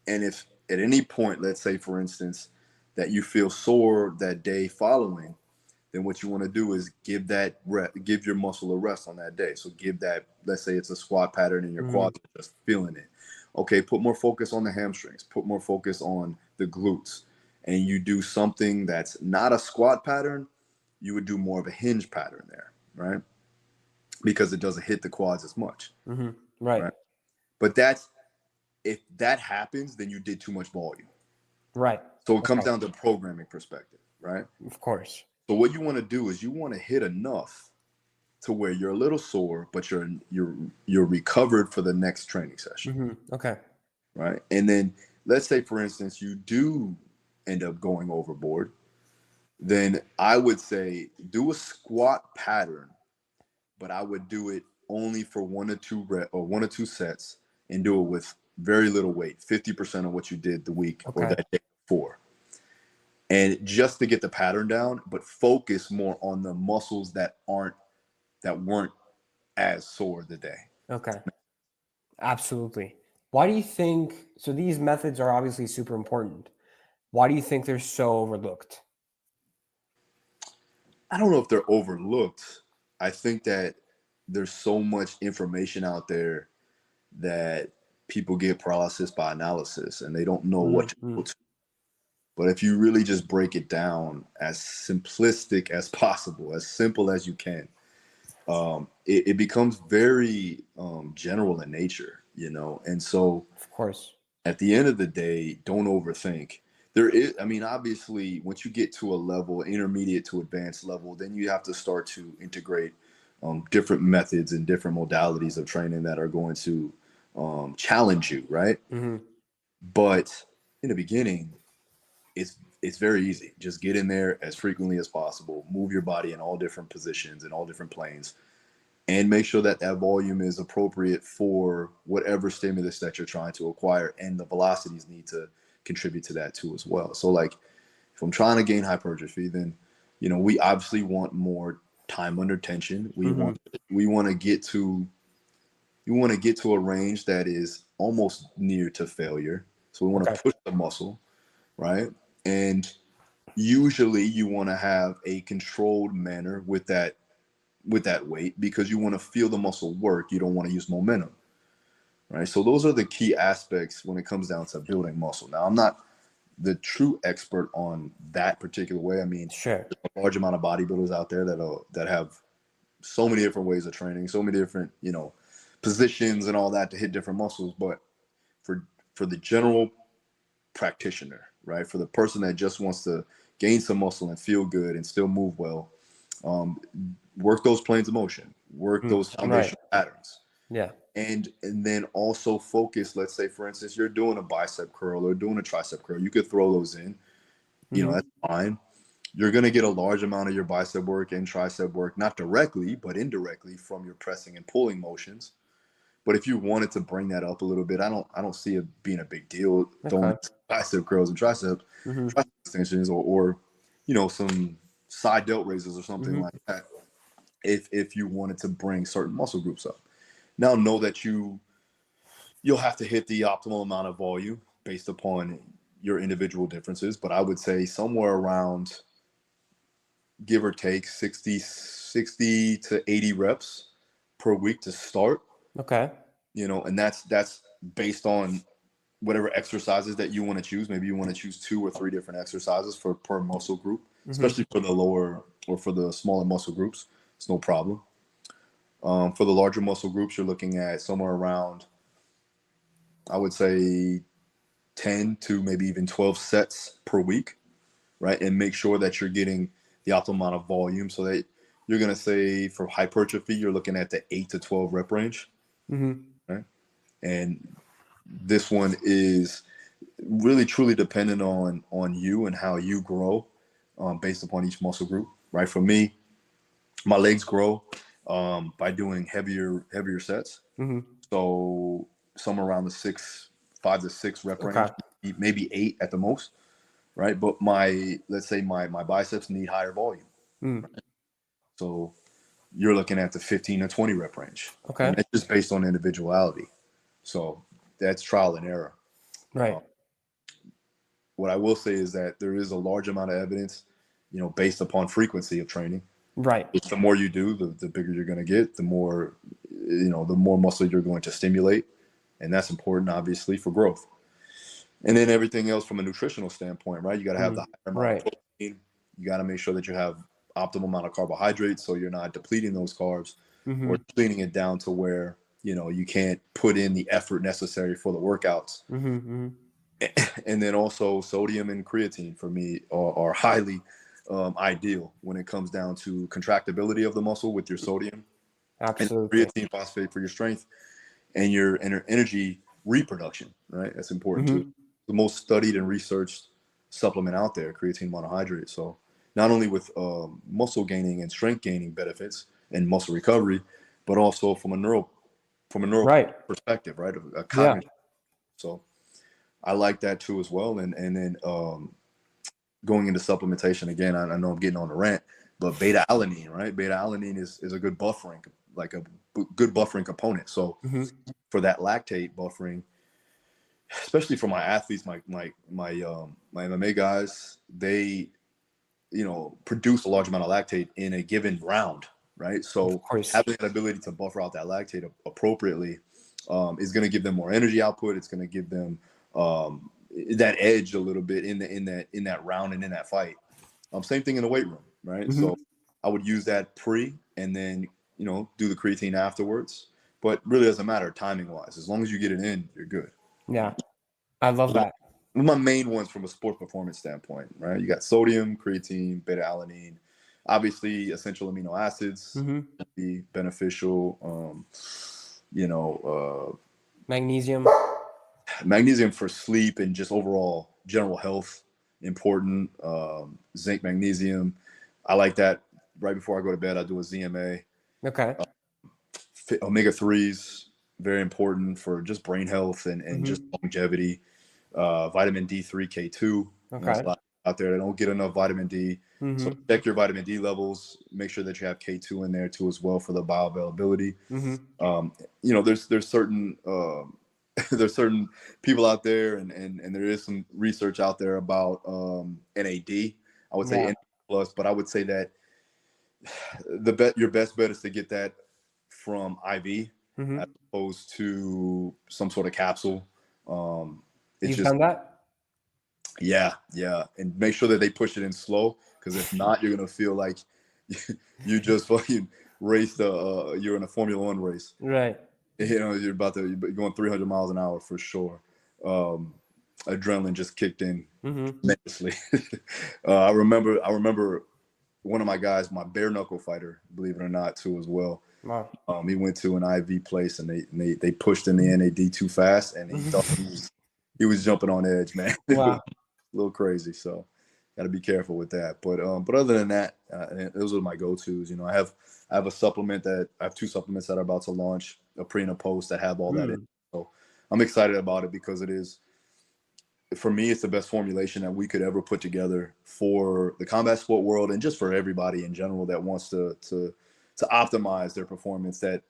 And if at any point, let's say for instance, that you feel sore that day following, then what you want to do is give your muscle a rest on that day. So give that, let's say it's a squat pattern and your quads are just feeling it. Okay, put more focus on the hamstrings, put more focus on the glutes, and you do something that's not a squat pattern, you would do more of a hinge pattern there, right? Because it doesn't hit the quads as much, Hmm. Right. right? But if that happens, then you did too much volume. Right. So it comes Okay. down to programming perspective, right? Of course. So what you want to do is you want to hit enough to where you're a little sore, but you're recovered for the next training session, Okay. right? And then let's say, for instance, you do end up going overboard, then I would say do a squat pattern, but I would do it only for 1 or 2 sets, and do it with very little weight, 50% of what you did the week or Okay. that day before. And just to get the pattern down, but focus more on the muscles that weren't as sore the day. Okay. Absolutely. Why do you think so? These methods are obviously super important. Why do you think they're so overlooked? I don't know if they're overlooked. I think that there's so much information out there that people get paralysis by analysis, and they don't know what to Mm-hmm. go to. But if you really just break it down as simplistic as possible, as simple as you can, it becomes very general in nature, you know. And so Of course. at the end of the day, don't overthink. There is, I mean, obviously, once you get to a level, intermediate to advanced level, then you have to start to integrate different methods and different modalities of training that are going to challenge you, right? Hmm. But in the beginning, it's very easy. Just get in there as frequently as possible, move your body in all different positions and all different planes, and make sure that that volume is appropriate for whatever stimulus that you're trying to acquire, and the velocities need to contribute to that too as well. So like if I'm trying to gain hypertrophy, then you know we obviously want more time under tension. We Hmm. want we want to get to you want to get to a range that is almost near to failure. So we want Okay. to push the muscle, right? And usually you want to have a controlled manner with that weight because you want to feel the muscle work. You don't want to use momentum, right? So those are the key aspects when it comes down to building muscle. Now, I'm not the true expert on that particular way. I mean, Sure. there's a large amount of bodybuilders out there that have so many different ways of training, so many different positions and all that to hit different muscles. But for for the general practitioner, right, for the person that just wants to gain some muscle and feel good and still move well, um, work those planes of motion, work those Right. foundational patterns, Yeah. and then also focus. Let's say, for instance, you're doing a bicep curl or doing a tricep curl. You could throw those in. Hmm. That's fine. You're going to get a large amount of your bicep work and tricep work, not directly, but indirectly from your pressing and pulling motions. But if you wanted to bring that up a little bit, I don't see it being a big deal throwing Okay. bicep curls and Hmm. tricep extensions or some side delt raises or something Hmm. like that. If you wanted to bring certain muscle groups up, now know that you'll have to hit the optimal amount of volume based upon your individual differences. But I would say somewhere around, give or take, 60 to 80 reps per week to start. Okay. And that's based on whatever exercises that you want to choose. Maybe you want to choose 2 or 3 different exercises for per muscle group, Hmm. especially for the lower or for the smaller muscle groups. It's no problem. For the larger muscle groups, you're looking at somewhere around, I would say, 10 to maybe even 12 sets per week, right? And make sure that you're getting the optimal amount of volume, so that you're going to say for hypertrophy, you're looking at the 8 to 12 rep range, Hmm. right? And this one is really truly dependent on you and how you grow, based upon each muscle group, right? For me, my legs grow by doing heavier sets. Hmm. So somewhere around the 5 to 6 rep Okay. range, maybe 8 at the most, right? But let's say my biceps need higher volume, Mm. so you're looking at the 15 to 20 rep range, and Okay. that's just based on individuality. So that's trial and error. Right. What I will say is that there is a large amount of evidence, based upon frequency of training. Right. The more you do, the bigger you're going to get. The more muscle you're going to stimulate, and that's important, obviously, for growth. And then everything else from a nutritional standpoint, right? You got to have the Mm. higher amount of Right. protein. You got to make sure that you have optimal amount of carbohydrates, so you're not depleting those carbs or Hmm. depleting it down to where you can't put in the effort necessary for the workouts. Hmm. Hmm. And then also sodium and creatine for me are highly ideal when it comes down to contractibility of the muscle with your sodium, and Absolutely. creatine phosphate for your strength and your energy reproduction, right? That's important too. Hmm. The most studied and researched supplement out there, creatine monohydrate. So not only with muscle gaining and strength gaining benefits and muscle recovery, but also from a neural Right. perspective, right? A Yeah. cognitive. So I like that too as well. And then going into supplementation again, I know I'm getting on the rant, but beta alanine, right? Beta alanine is a good buffering, like a good buffering component. So Hmm. for that lactate buffering, especially for my athletes, my MMA guys, they produce a large amount of lactate in a given round, right? Of So course. having that ability to buffer out that lactate appropriately is going to give them more energy output. It's going to give them that edge a little bit in that round and in that fight. Same thing in the weight room, right? So I would use that pre and then, do the creatine afterwards. But really doesn't matter timing wise. As long as you get it in, you're good. Yeah. I love that. My main ones from a sport performance standpoint, right? You got sodium, creatine, beta alanine, obviously essential amino acids be beneficial. Magnesium. Magnesium for sleep and just overall general health important. Zinc, magnesium. I like that. Right before I go to bed, I do a ZMA. Okay. Omega-3s, very important for just brain health and just longevity. Vitamin D3, K2. There's a lot out there that don't get enough vitamin D. So check your vitamin D levels. Make sure that you have K2 in there too as well for the bioavailability. There's certain there's certain people out there and there is some research out there about NAD. I would say NAD plus, but I would say that your best bet is to get that from IV as opposed to some sort of capsule. You've done that? Yeah. And make sure that they push it in slow, because if not, you're going to feel like you just fucking raced you're in a Formula One race. Right. You're going 300 miles an hour for sure. Adrenaline just kicked in tremendously. I remember one of my guys, my bare knuckle fighter, believe it or not, too, as well. Wow. He went to an IV place and they pushed in the NAD too fast, and he thought he was jumping on edge, man. Wow. A little crazy, so got to be careful with that. But other than that, those are my go-tos. I have a supplement I have 2 supplements that are about to launch, a pre and a post, that have all that in. So I'm excited about it because it is, for me, it's the best formulation that we could ever put together for the combat sport world and just for everybody in general that wants to optimize their performance. That,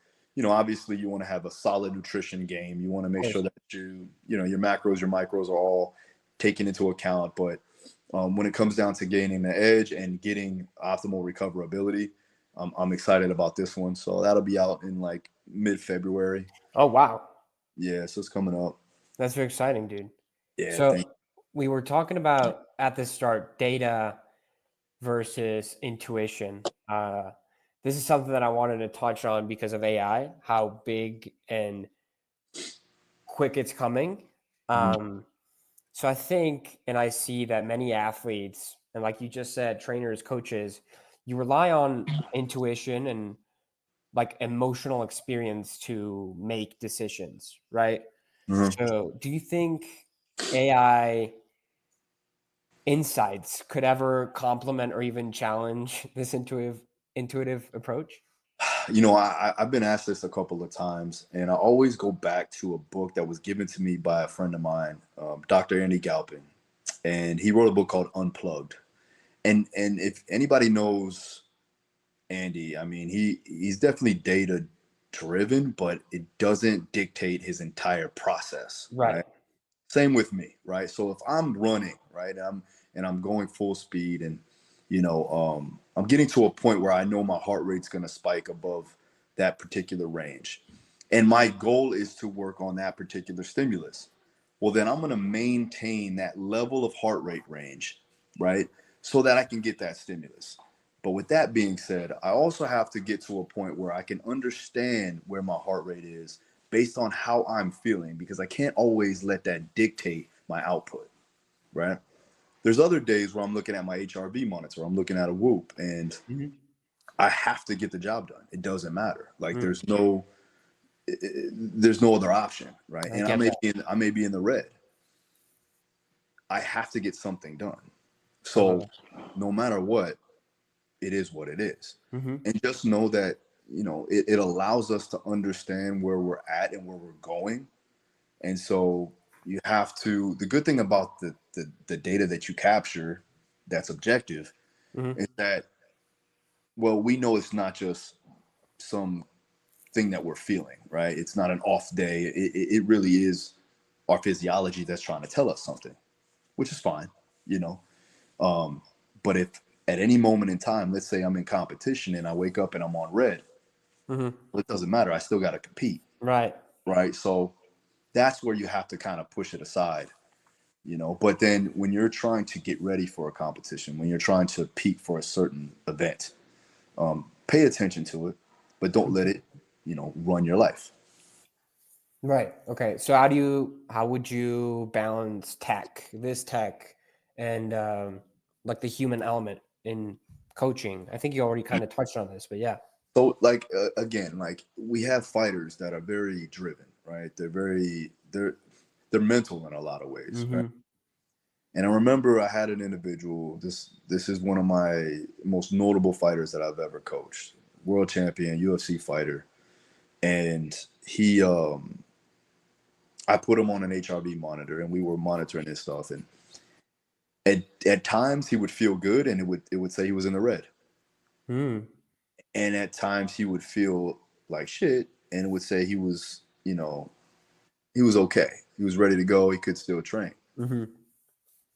obviously you want to have a solid nutrition game. You want to make sure that your macros, your micros are all taken into account. But when it comes down to gaining the edge and getting optimal recoverability, I'm excited about this one. So that'll be out in like mid-February. Oh, wow. Yeah, so it's coming up. That's very exciting, dude. Yeah. So we were talking about at the start, data versus intuition. This is something that I wanted to touch on because of AI, how big and quick it's coming. So I think, and I see that many athletes, and like you just said, trainers, coaches, you rely on intuition and like emotional experience to make decisions, right? So do you think AI insights could ever complement or even challenge this intuitive approach? I've been asked this a couple of times, and I always go back to a book that was given to me by a friend of mine, Dr. Andy Galpin, and he wrote a book called Unplugged. And if anybody knows Andy, I mean, he's definitely data driven, but it doesn't dictate his entire process. Right. Same with me, right? So if I'm running, right, and I'm going full speed, and I'm getting to a point where I know my heart rate's going to spike above that particular range, and my goal is to work on that particular stimulus. Well, then I'm going to maintain that level of heart rate range, right, so that I can get that stimulus. But with that being said, I also have to get to a point where I can understand where my heart rate is based on how I'm feeling, because I can't always let that dictate my output, right? There's other days where I'm looking at my HRV monitor, I'm looking at a Whoop, and I have to get the job done. It doesn't matter. Like there's no other option, right? And I may be in the red. I have to get something done. So no matter what, it is what it is. And just know that, it allows us to understand where we're at and where we're going. And so you have to, the good thing about the data that you capture that's objective is that, well, we know it's not just some thing that we're feeling, right? It's not an off day. It really is our physiology that's trying to tell us something, which is fine, but if at any moment in time, let's say I'm in competition and I wake up and I'm on red, well, it doesn't matter. I still got to compete. Right. So that's where you have to kind of push it aside But then when you're trying to get ready for a competition, when you're trying to peak for a certain event, pay attention to it, but don't let it, run your life. Right. Okay. So how would you balance this tech, and like the human element in coaching? I think you already kind of touched on this, but yeah. So like again, like we have fighters that are very driven, right? They're mental in a lot of ways, right? Mm-hmm. And I remember I had an individual. This is one of my most notable fighters that I've ever coached. World champion, UFC fighter, and I put him on an HRV monitor, and we were monitoring his stuff. And at times he would feel good, and it would say he was in the red. Mm. And at times he would feel like shit, and it would say he was okay. He was ready to go. He could still train. Mm-hmm.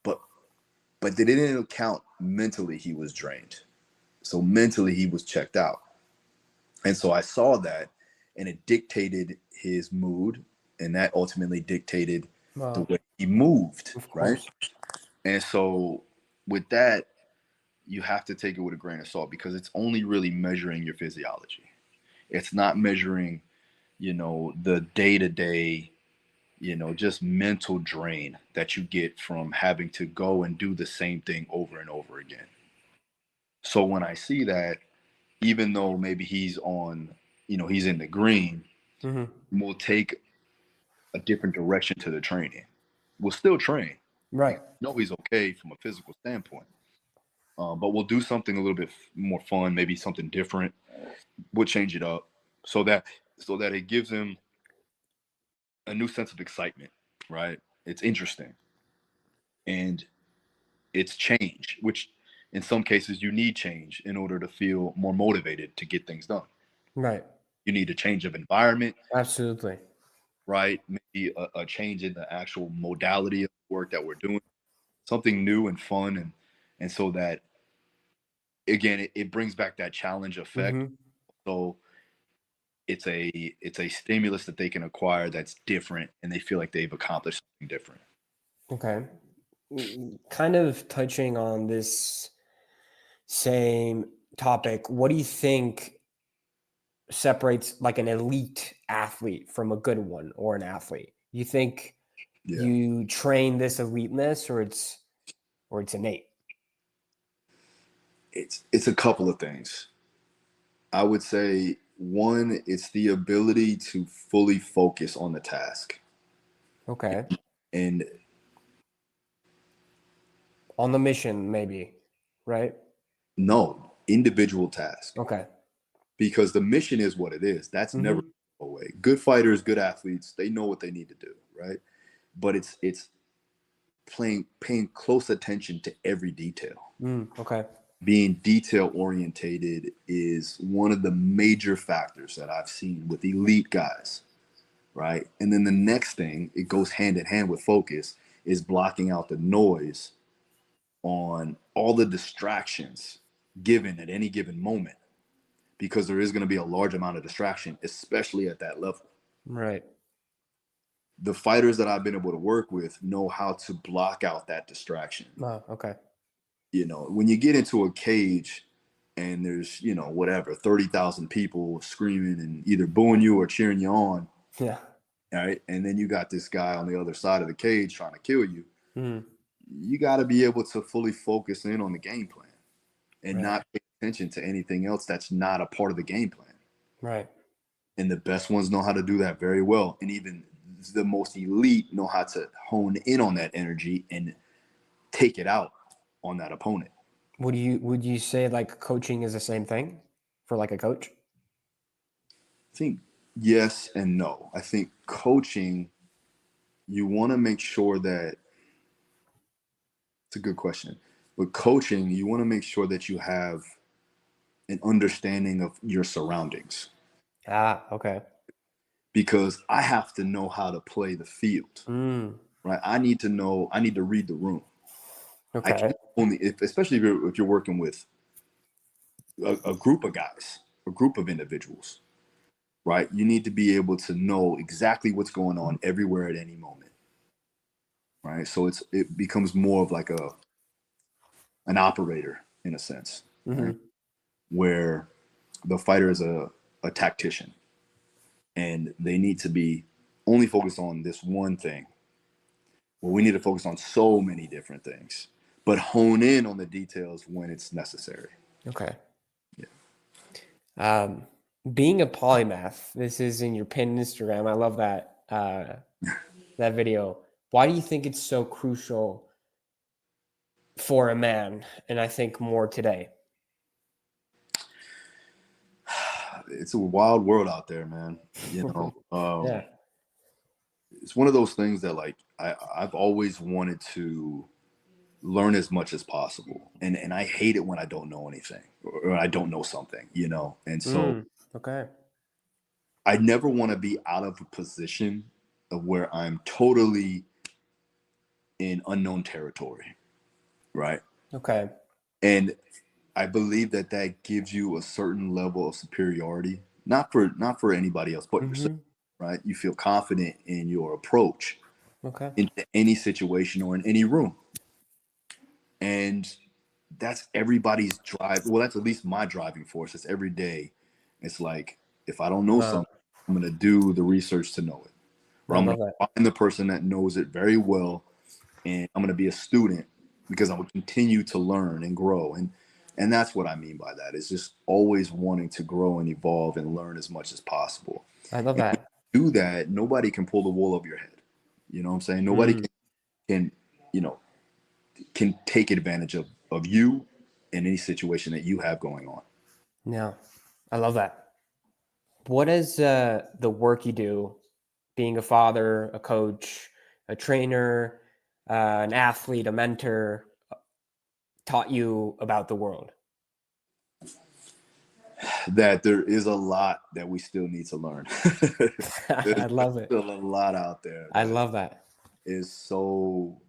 But they didn't account mentally he was drained. So mentally he was checked out. And so I saw that, and it dictated his mood, and that ultimately dictated the Well, way he moved, of right? course. And so with that, you have to take it with a grain of salt, because it's only really measuring your physiology. It's not measuring, the day-to-day, just mental drain that you get from having to go and do the same thing over and over again. So when I see that, even though maybe he's in the green, Mm-hmm. we'll take a different direction to the training. We'll still train. Right. He's okay from a physical standpoint, but we'll do something a little bit more fun, maybe something different. We'll change it up so that it gives him a new sense of excitement, right? It's interesting, and it's change, which in some cases you need change in order to feel more motivated to get things done. Right. You need a change of environment, Absolutely. right? Maybe a change in the actual modality of work that we're doing, something new and fun, and so that again it brings back that challenge effect. Mm-hmm. So it's a stimulus that they can acquire that's different, and they feel like they've accomplished something different. Okay. Kind of touching on this same topic, what do you think separates like an elite athlete from a good one or an athlete? You think Yeah, you train this eliteness, or it's innate? it's a couple of things. I would say one, it's the ability to fully focus on the task, Okay. and On the mission, maybe, right? no individual task, Okay. because the mission is what it is. That's never Mm-hmm. away. Good fighters, good athletes, they know what they need to do, right? But it's paying close attention to every detail. Okay. Being detail orientated is one of the major factors that I've seen with elite guys, right? And then the next thing, it goes hand in hand with focus, is blocking out the noise on all the distractions given at any given moment, because there is going to be a large amount of distraction, especially at that level. Right. The fighters that I've been able to work with know how to block out that distraction. Okay. When you get into a cage and there's, whatever, 30,000 people screaming and either booing you or cheering you on, Yeah. all right, and then you got this guy on the other side of the cage trying to kill you, Mm. you got to be able to fully focus in on the game plan and Right. not pay attention to anything else that's not a part of the game plan. Right. And the best ones know how to do that very well. And even the most elite know how to hone in on that energy and take it out on that opponent. Would you say like coaching is the same thing for like a coach? I think yes and no. I think coaching, you want to make sure that it's a good question. But coaching, you want to make sure that you have an understanding of your surroundings, Ah, okay. because I have to know how to play the field, Mm. right? I need to read the room. I Okay. can't only, especially if you're working with a group of guys, a group of individuals, right? You need to be able to know exactly what's going on everywhere at any moment, right? So it becomes more of like an operator in a sense, right? Hmm. Where the fighter is a tactician, and they need to be only focused on this one thing. Well, we need to focus on so many different things, but hone in on the details when it's necessary. Okay. Yeah. Um, being a polymath, this is in your pinned Instagram. I love that that video. Why do you think it's so crucial for a man? And I think more today. It's a wild world out there, man. Yeah. It's one of those things that like I've always wanted to learn as much as possible, and I hate it when I don't know anything or I don't know something, and so Okay. I never want to be out of a position of where I'm totally in unknown territory, right? Okay. And I believe that that gives you a certain level of superiority, not for anybody else, but yourself, Hmm. right? You feel confident in your approach Okay. into any situation or in any room. And that's everybody's drive. Well, that's at least my driving force. It's every day. It's like, if I don't know Wow. something, I'm going to do the research to know it. Or I I'm going love to that. find the person that knows it very well, and I'm going to be a student because I will continue to learn and grow. And that's what I mean by that. It's just always wanting to grow and evolve and learn as much as possible. I love And that. do that, nobody can pull the wool over your head. You know what I'm saying? Nobody Mm. can you know, can take advantage of you in any situation that you have going on. Yeah. I love that. What is the work you do, being a father, a coach, a trainer, an athlete, a mentor, taught you about the world? That there is a lot that we still need to learn. There's I love it. still a lot out there I that love that. is so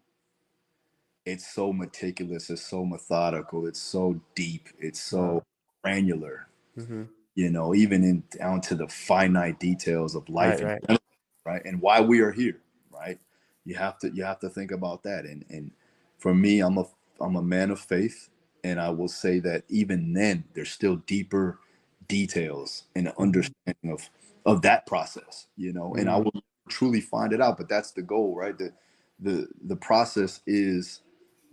meticulous, it's so methodical, it's so deep, it's so Wow. granular, Hmm. even in down to the finite details of life Right, and right. right, and why we are here, right? You have to think about that, and for me, I'm a man of faith, and I will say that even then there's still deeper details and Hmm. understanding of that process, and I Mm. will truly find it out. But that's the goal, right? The process is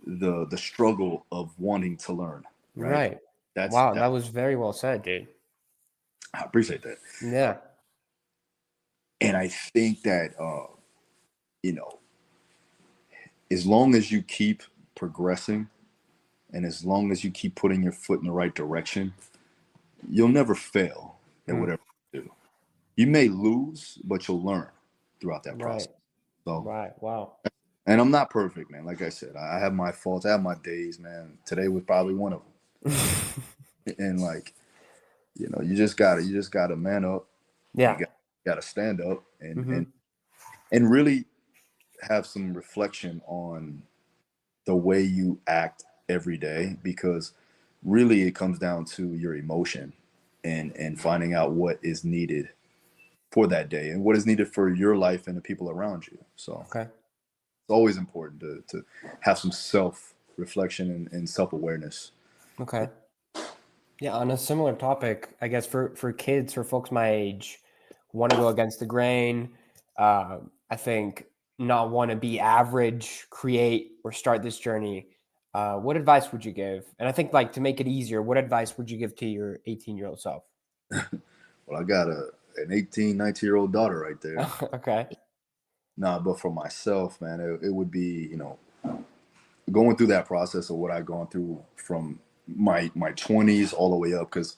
the struggle of wanting to learn, right? Right. That's Wow, that. that was very well said, dude. I appreciate that. Yeah. And I think that you know as long as you keep progressing, and as long as you keep putting your foot in the right direction, you'll never fail at Mm. whatever you do. You may lose, but you'll learn throughout that process. Right. So, Right. Wow. and I'm not perfect, man. Like I said, I have my faults, I have my days, man. Today was probably one of them. And like, you just gotta man up, and you Yeah. gotta stand up, and Hmm. and and really have some reflection on the way you act every day, because really it comes down to your emotion, and finding out what is needed for that day and what is needed for your life and the people around you. So Okay. it's always important to have some self reflection and self awareness. Okay. Yeah. On a similar topic, I guess for kids, for folks my age, want to go against the grain. I think not want to be average, create or start this journey. What advice would you give? And I think like to make it easier, what advice would you give to your 18-year-old self? Well, I got an 18, 19-year-old daughter right there. Okay. Nah, but for myself, man, it would be, going through that process of what I've gone through from my 20s all the way up, because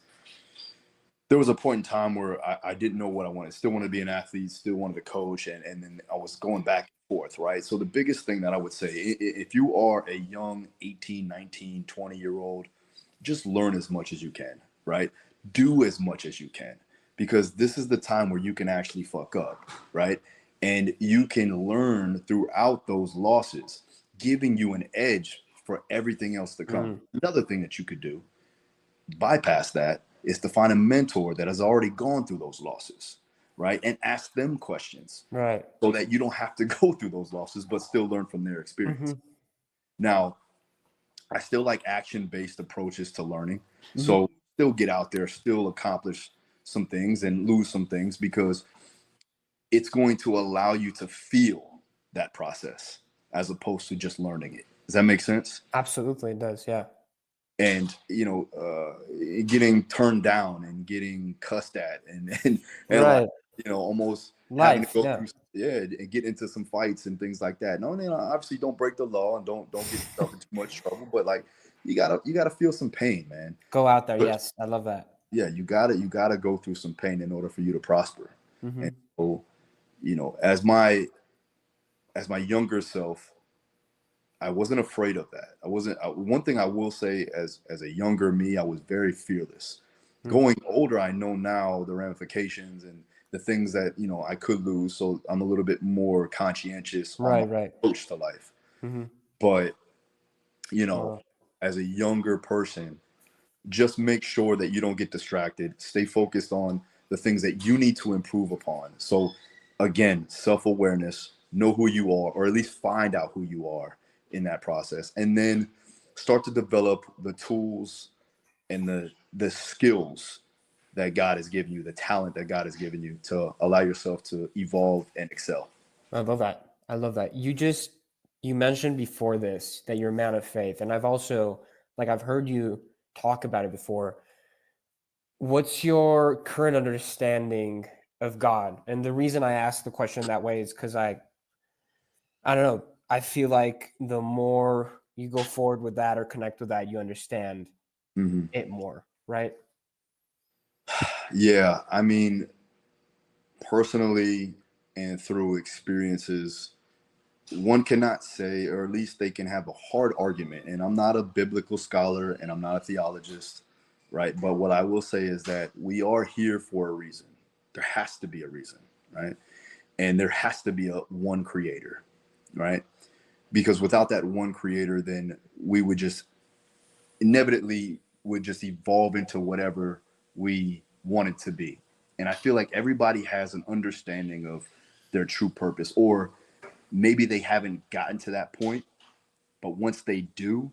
there was a point in time where I didn't know what I wanted. Still wanted to be an athlete, still wanted to coach, and then I was going back and forth, right? So the biggest thing that I would say, if you are a young 18, 19, 20-year old, just learn as much as you can, right? Do as much as you can, because this is the time where you can actually fuck up, right? And you can learn throughout those losses, giving you an edge for everything else to come. Mm. Another thing that you could do, bypass that, is to find a mentor that has already gone through those losses, right? And ask them questions Right. so that you don't have to go through those losses, but still learn from their experience. Mm-hmm. Now, I still like action-based approaches to learning. Mm-hmm. So still get out there, still accomplish some things and lose some things, because it's going to allow you to feel that process as opposed to just learning it. Does that make sense? Absolutely, it does. Yeah. And getting turned down and getting cussed at and like Right. almost having to Life. go Yeah. through and get into some fights and things like that. No, obviously don't break the law and don't get yourself in too much trouble, but like you gotta feel some pain, man. Go out there. But Yes, I love that. yeah, you gotta go through some pain in order for you to prosper. Mm-hmm. And so, as my younger self, I wasn't afraid of that. I wasn't. One thing I will say, as a younger me, I was very fearless. Mm. Going older, I know now the ramifications and the things that I could lose. So I'm a little bit more conscientious on my Right. Right. approach to life. Mm-hmm. But you know, Wow. as a younger person, just make sure that you don't get distracted. Stay focused on the things that you need to improve upon. So again, self-awareness, know who you are, or at least find out who you are in that process, and then start to develop the tools and the skills that God has given you, the talent that God has given you to allow yourself to evolve and excel. I love that. I love that. You mentioned before this that you're a man of faith, and I've also I've heard you talk about it before. What's your current understanding of God? And the reason I ask the question that way is because I don't know, I feel like the more you go forward with that or connect with that, you understand Mhm. it more, right? Yeah, I mean, personally and through experiences, one cannot say, or at least they can have a hard argument. And I'm not a biblical scholar and I'm not a theologist, right? But what I will say is that we are here for a reason. There has to be a reason, right? And there has to be a one creator, right? Because without that one creator, then we would just inevitably would just evolve into whatever we want it to be. And I feel like everybody has an understanding of their true purpose, or maybe they haven't gotten to that point, but once they do,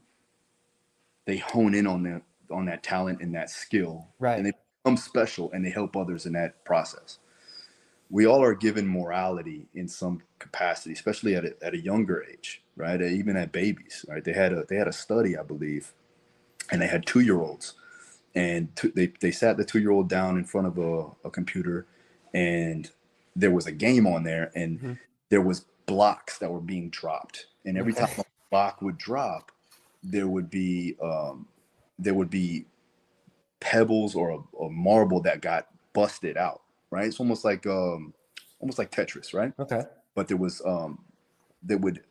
they hone in on that talent and that skill, and Right. they become special and they help others in that process. We all are given morality in some capacity, especially at a younger age, right? Even at babies, right? They had a study, I believe, and they had 2-year olds, and they sat the 2-year old down in front of a computer, and there was a game on there, and Mhm. there was blocks that were being dropped, and every time Okay. a block would drop, there would be pebbles or a marble that got busted out, right? It's almost like Tetris, right? Okay. But there would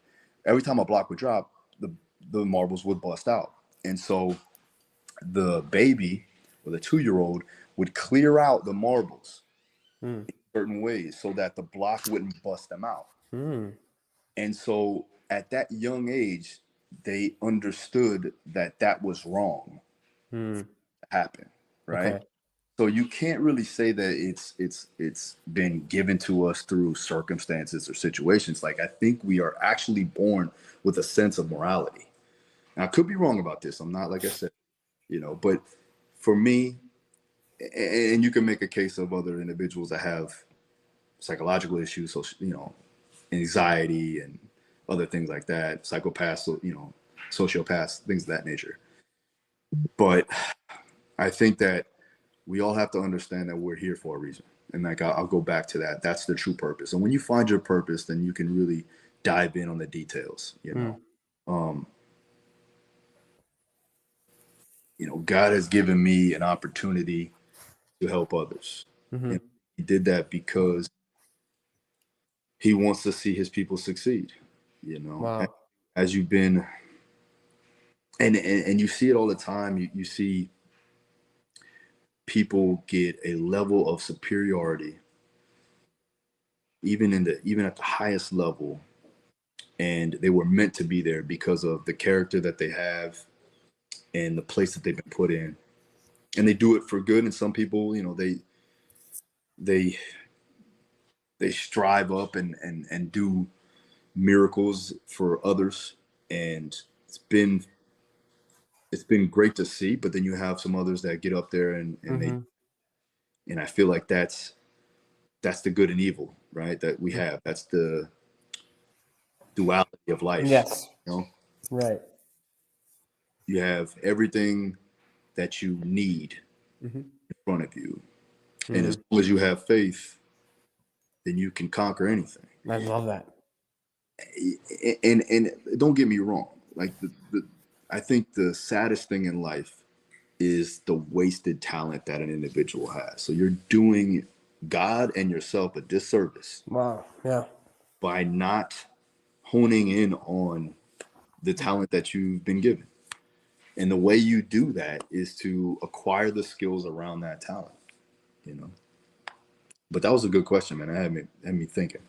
every time a block would drop, the marbles would bust out, and so the baby or the 2-year old would clear out the marbles Mm. certain ways so that the block wouldn't bust them out. Mm. And so at that young age, they understood that that was wrong Mm. to happen, right? Okay. So you can't really say that it's been given to us through circumstances or situations. Like, I think we are actually born with a sense of morality. Now, I could be wrong about this. I'm not, like I said, but for me, and you can make a case of other individuals that have psychological issues, so anxiety and other things like that, psychopaths, sociopaths, things of that nature. But I think that we all have to understand that we're here for a reason. And like I'll go back to that. That's the true purpose. And when you find your purpose, then you can really dive in on the details. Mm. Um, God has given me an opportunity to help others, Mm-hmm. and He did that because He wants to see His people succeed. Wow. As you've been, and you see it all the time. You see people get a level of superiority, even at the highest level, and they were meant to be there because of the character that they have and the place that they've been put in, and they do it for good. And some people, they they strive up and do miracles for others, and it's been great to see. But then you have some others that get up there Mm-hmm. and I feel like that's the good and evil, right? That we have. That's the duality of life. Yes. You know, Right. you have everything that you need Mm-hmm. in front of you, and Mm. as long as you have faith, then you can conquer anything. I love that. And don't get me wrong, like I think the saddest thing in life is the wasted talent that an individual has. So you're doing God and yourself a disservice Wow. Yeah. by not honing in on the talent that you've been given. And the way you do that is to acquire the skills around that talent, you know. But that was a good question, man. It had me thinking.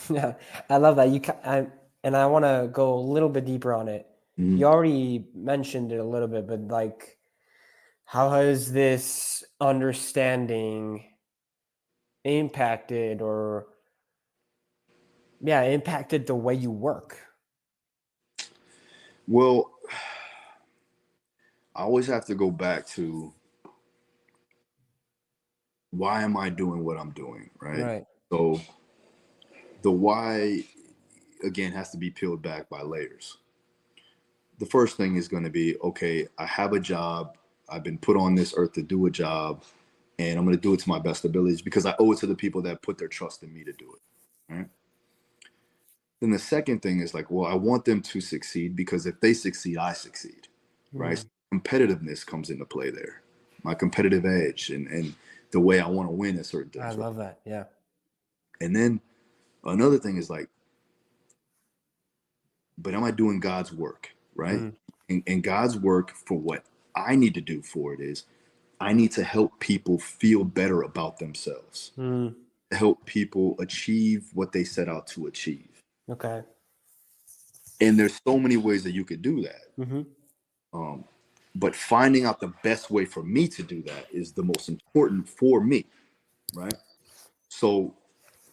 Yeah. I love that. And I want to go a little bit deeper on it. Mhm. You already mentioned it a little bit, but like, how has this understanding impacted or impacted the way you work? Well, I always have to go back to why am I doing what I'm doing, right? Right. So the why again has to be peeled back by layers. The first thing is going to be, okay, I have a job. I've been put on this earth to do a job, and I'm going to do it to my best abilities because I owe it to the people that put their trust in me to do it. Right. Then the second thing is like, well, I want them to succeed because if they succeed, I succeed. Right. Mm. So competitiveness comes into play there, my competitive edge and the way I want to win at certain I things. Right. love that. Yeah. And then another thing is like, but am I doing God's work? Right. Mm. And God's work for what I need to do for it is I need to help people feel better about themselves, Mm. help people achieve what they set out to achieve. Okay. And there's so many ways that you could do that. Mm-hmm. Um, but finding out the best way for me to do that is the most important for me, right? So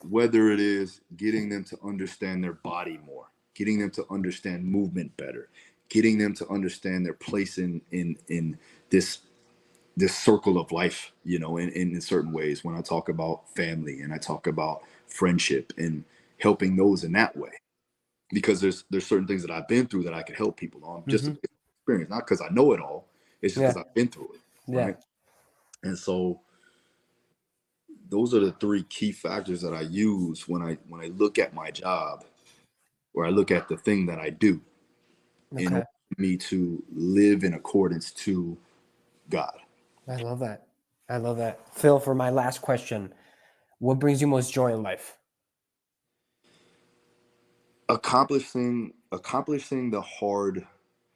whether it is getting them to understand their body more, getting them to understand movement better, getting them to understand their place in this circle of life, you know, in certain ways when I talk about family and I talk about friendship and helping those in that way. Because there's certain things that I've been through that I can help people on just Mm-hmm. to experience, not because I know it all. It's just Yeah. because I've been through it, Yeah. right? And so those are the three key factors that I use when I look at my job or I look at the thing that I do in Okay. order for me to live in accordance to God. I love that. I love that. Phil, for my last question, what brings you most joy in life? Accomplishing the hard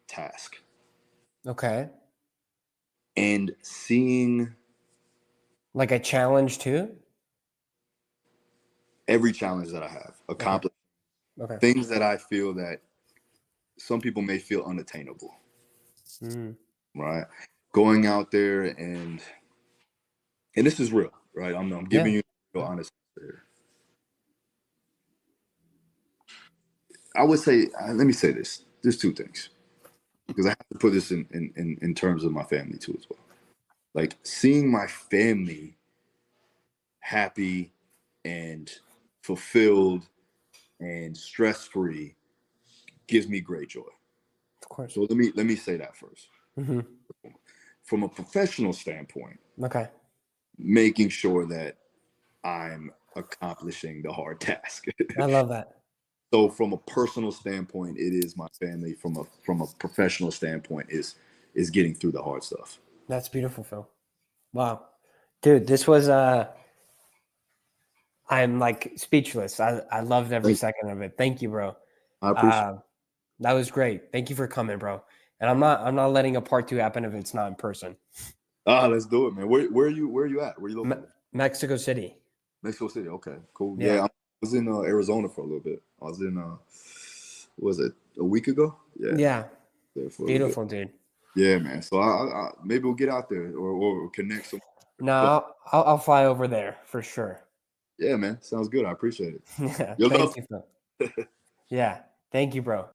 task Okay. and seeing Like a challenge too? every challenge that I have Okay. accomplish Okay. things that I feel that some people may feel unattainable, Mm. right? Going out there and this is real, right? I'm giving Yeah. you real honest answer. I would say, let me say this. There's two things because I have to put this in terms of my family too as well. Like seeing my family happy and fulfilled and stress free gives me great joy. Of course. So let me say that first. Mm-hmm. From a professional standpoint, Okay. making sure that I'm accomplishing the hard task. I love that. So from a personal standpoint, it is my family. From a professional standpoint, is getting through the hard stuff. That's beautiful, Phil. Wow. Dude, this was I'm like speechless. I loved every Thank second of it. Thank you, bro. I appreciate. Uh that was great. Thank you for coming, bro. And I'm not letting a part two happen if it's not in person. Let's do it, man. Where are you at? Where you Me- located? Mexico City. Mexico City. Okay, cool. Yeah. Yeah, I was in Arizona for a little bit. I was in what was it, a week ago? Yeah, Yeah. there for a little bit. Beautiful, dude. Yeah, man. So I maybe we'll get out there or connect some. No, I'll fly over there for sure. Yeah, man. Sounds good. I appreciate it. Yeah. You'll Thank love you. Yeah. Thank you, bro.